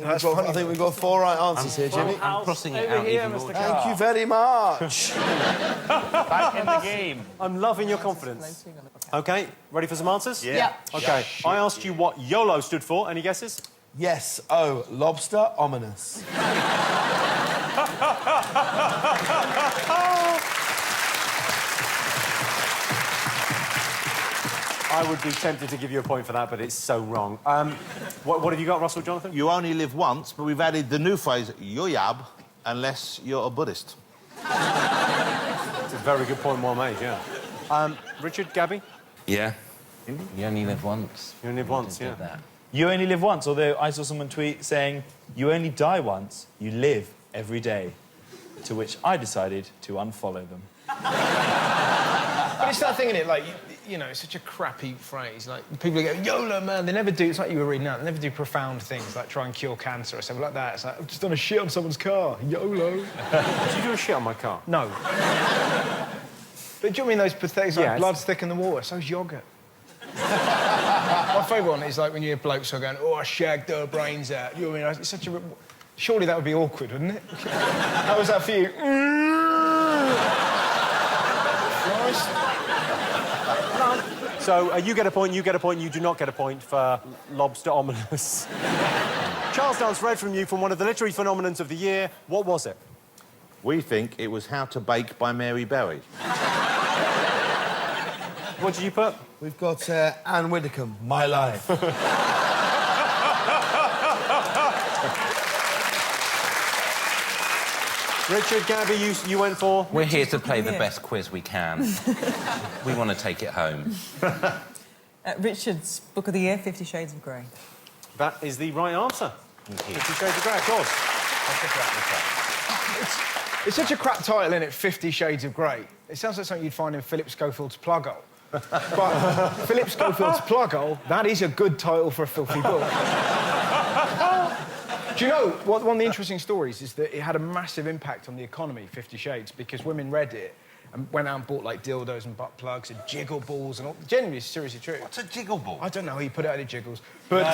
I think we've got 4 right answers here, Jimmy. I'm crossing it out even more. Thank you very much. Back in the game. I'm loving your confidence. OK, ready for some answers? Yeah. OK, I asked you what YOLO stood for. Any guesses? Yes. Oh, lobster, ominous. I would be tempted to give you a point for that, but it's so wrong. What have you got, Russell, Jonathan? You only live once, but we've added the new phrase, yoyab, unless you're a Buddhist. It's a very good point, well made, yeah. Richard, Gabby? Yeah. You only live once. You only live once, yeah. That. You only live once, although I saw someone tweet saying, you only die once, you live every day. To which I decided to unfollow them. But it's that thing, innit? Like, you know, it's such a crappy phrase. Like, people go, YOLO, man. They never do... It's like you were reading out. They never do profound things, like try and cure cancer or something like that. It's like, I've just done a shit on someone's car. YOLO. Did you do a shit on my car? No. But do you mean those pathetic, like, Yes. blood's thick in the water? So's yoghurt. My favourite one is, like, when you hear blokes who are going, oh, I shagged her brains out. You know what I mean? It's such a... Surely that would be awkward, wouldn't it? How was that for you? So you get a point, you get a point, you do not get a point for lobster ominous. Charles Dance read from you from one of the literary phenomenons of the year. What was it? We think it was How to Bake by Mary Berry. What did you put? We've got Anne Widdecombe, My Life. Richard, Gabby, you went for? We're here to play the best quiz we can. We want to take it home. Richard's book of the year, 50 Shades of Grey. That is the right answer. 50 Shades of Grey, of course. It's such a crap title, isn't it? 50 Shades of Grey. It sounds like something you'd find in Philip Schofield's Plug-Hole. But Philip Schofield's Plug-Hole, that is a good title for a filthy book. Do you know, one of the interesting stories is that it had a massive impact on the economy, 50 Shades, because women read it and went out and bought, like, dildos and butt plugs and jiggle balls and all... Genuinely, it's seriously true. What's a jiggle ball? I don't know, he put it out of jiggles. But,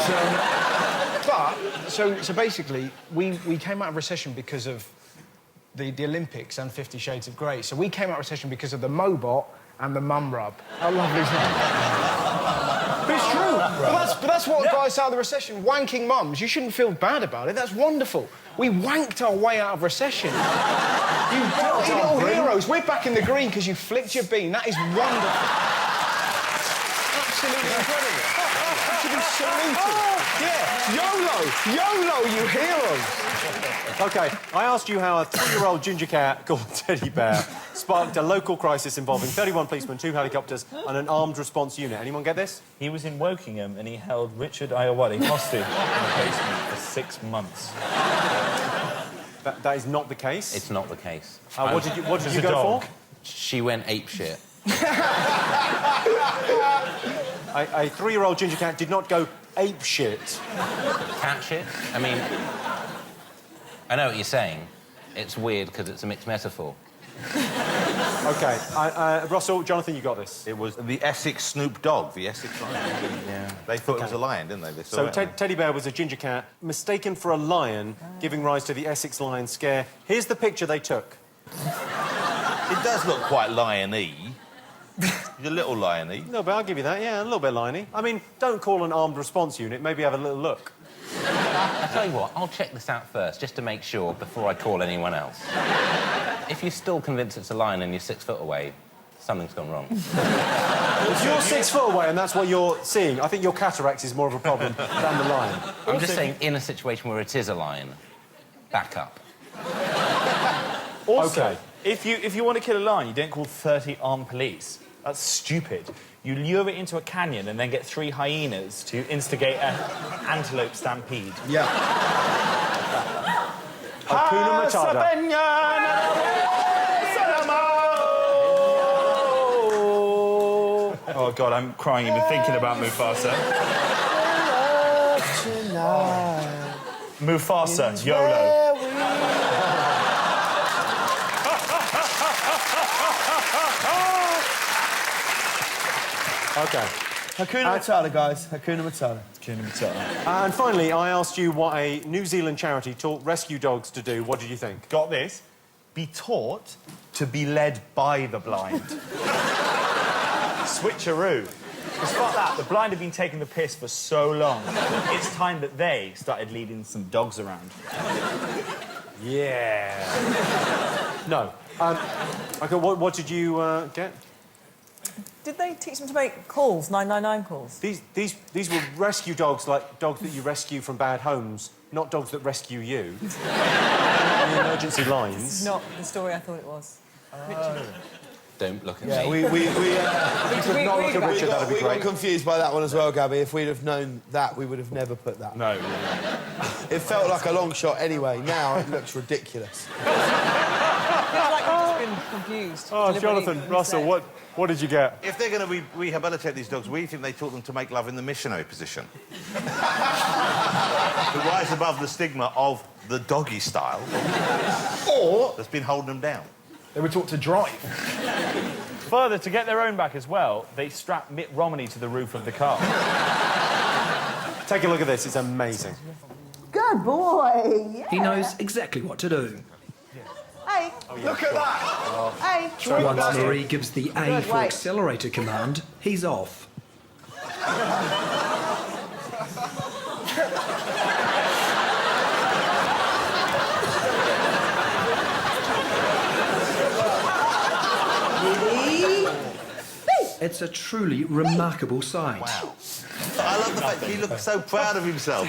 so basically, we came out of recession because of the Olympics and 50 Shades of Grey. So we came out of recession because of the Mobot and the mum rub. How lovely is that? But it's true. But that's what got us out of the recession. Wanking mums. You shouldn't feel bad about it. That's wonderful. We wanked our way out of recession. You dirty little heroes. We're back in the green because you flicked your bean. That is wonderful. Absolutely incredible. You should be Yeah, YOLO, you heroes. OK, I asked you how a 3-year-old ginger cat called Teddy Bear sparked a local crisis involving 31 policemen, 2 helicopters and an armed response unit. Anyone get this? He was in Wokingham and he held Richard Ayoade hostage in the basement for 6 months. That is not the case? It's not the case. What did you go for? She went apeshit. A 3-year-old ginger cat did not go ape shit. Cat shit? I mean, I know what you're saying. It's weird because it's a mixed metaphor. OK. Russell, Jonathan, you got this. It was the Essex Snoop Dogg, the Essex lion. Yeah. They thought it was a lion, didn't they? So Teddy Bear was a ginger cat, mistaken for a lion, giving rise to the Essex lion scare. Here's the picture they took. It does look quite lion-y. He's a little lion-y. No, but I'll give you that, yeah, a little bit lion-y. I mean, don't call an armed response unit, maybe have a little look. I'll tell you what, I'll check this out first, just to make sure, before I call anyone else. If you're still convinced it's a lion and you're 6 foot away, something's gone wrong. If you're 6 foot away and that's what you're seeing, I think your cataracts is more of a problem than the lion. I'm just saying, in a situation where it is a lion, back up. Also, OK. if you want to kill a lion, you don't call 30 armed police. That's stupid. You lure it into a canyon and then get 3 hyenas to instigate an antelope stampede. Yeah. Hakuna Matata. Oh, God, I'm crying even thinking about Mufasa. Mufasa, YOLO. OK. Hakuna Matata, guys. Hakuna Matata. Hakuna Matata. And finally, I asked you what a New Zealand charity taught rescue dogs to do. What did you think? Got this? Be taught to be led by the blind. Switcheroo. Because fuck that, the blind have been taking the piss for so long. It's time that they started leading some dogs around. Yeah. No. OK, what did you get? Did they teach them to make calls, 999 calls? These were rescue dogs, like dogs that you rescue from bad homes, not dogs that rescue you. The emergency lines. This is not the story I thought it was. Richard. Don't look at Yeah, me. If you could not look at Richard, that'd be we got great. confused by that one as well, Gabby. If we'd have known that, we would have never put that. No. It felt like a long shot anyway. Now it looks ridiculous. Yeah, like I've just been confused. Oh, deliberately Jonathan, Russell, misled. what did you get? If they're going to rehabilitate these dogs, we think they taught them to make love in the missionary position. To rise above the stigma of the doggy style. Or that's been holding them down. They were taught to drive. Further, to get their own back as well, they strapped Mitt Romney to the roof of the car. Take a look at this, it's amazing. Good boy. He knows exactly what to do. Hey. Look at that! Hey. Once Marie gives the A Good, for wait. accelerator command, he's off. It's a truly remarkable sight. Wow. I love the fact he looks so proud of himself.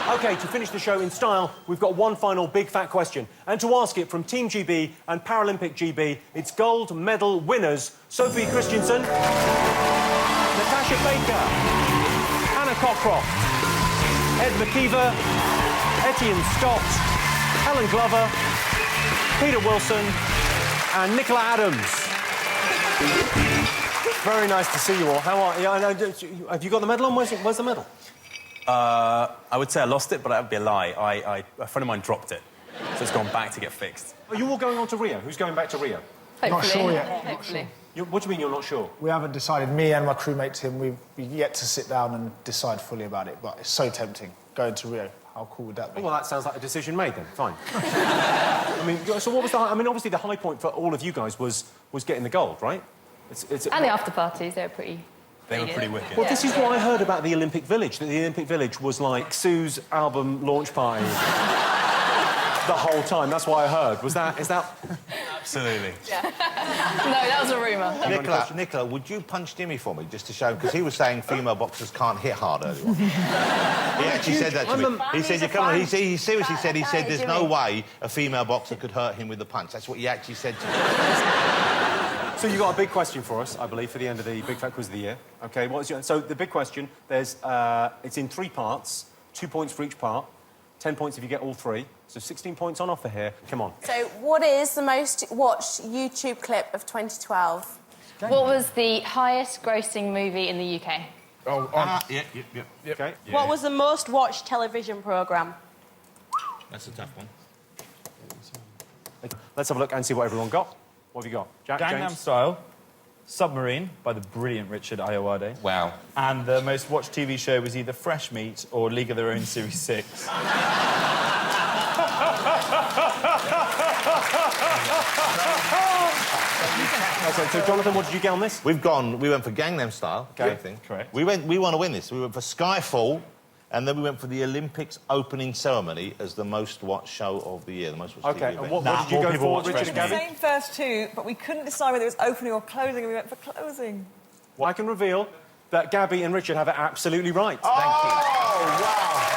OK, to finish the show in style, we've got one final big fat question. And to ask it from Team GB and Paralympic GB, it's gold medal winners Sophie Christiansen, Natasha Baker, Anna Cockroft, Ed McKeever, Etienne Stott, Helen Glover, Peter Wilson and Nicola Adams. Very nice to see you all. How are you? Have you got the medal on? Where's the medal? I would say I lost it, but that would be a lie. A friend of mine dropped it, so it's gone back to get fixed. Are you all going on to Rio? Who's going back to Rio? Not sure yet. Hopefully. What do you mean you're not sure? We haven't decided. Me and my crewmate Tim, we've yet to sit down and decide fully about it, but it's so tempting. Going to Rio. How cool would that be? Well, that sounds like a decision made then. Fine. I mean, so what was the... I mean, obviously the high point for all of you guys was getting the gold, right? And the after parties, they were pretty... They were pretty wicked. Well, this is what I heard about the Olympic Village, that the Olympic Village was like Sue's album launch party. the whole time. That's what I heard. Is that... Absolutely. No, that was a rumour. Nicola, would you punch Jimmy for me, just to show... Because he was saying female boxers can't hit hard earlier on. He actually said that to me. He said, he seriously said, there's no way a female boxer could hurt him with a punch. That's what he actually said to me. So you've got a big question for us, I believe, for the end of the Big Fat Quiz of the Year. OK, so the big question, it's in 3 parts, 2 points for each part, 10 points if you get all 3. So 16 points on offer here. Come on. So, what is the most watched YouTube clip of 2012? What was the highest grossing movie in the UK? Yeah. OK. What was the most watched television programme? That's a tough one. Let's have a look and see what everyone got. What have you got? Jack, Gangnam James? Style, Submarine by the brilliant Richard Ayoade. Wow. And the most watched TV show was either Fresh Meat or League of Their Own Series 6. Okay, so Jonathan, what did you get on this? We went for Gangnam Style. Okay, correct. We want to win this. We went for Skyfall, and then we went for the Olympics opening ceremony as the most watched show of the year, the most watched TV Okay, event. and what did you go for, Richard and Gabby? Same first 2, but we couldn't decide whether it was opening or closing, and we went for closing. Well, I can reveal that Gabby and Richard have it absolutely right. Thank you. Oh, wow.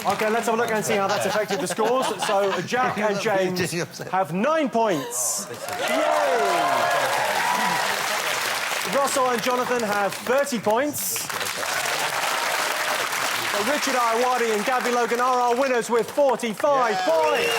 OK, let's have a look and see how that's affected the scores. So Jack and James have 9 points. Yay! Russell and Jonathan have 30 points. So Richard Ayoade and Gabby Logan are our winners with 45 points.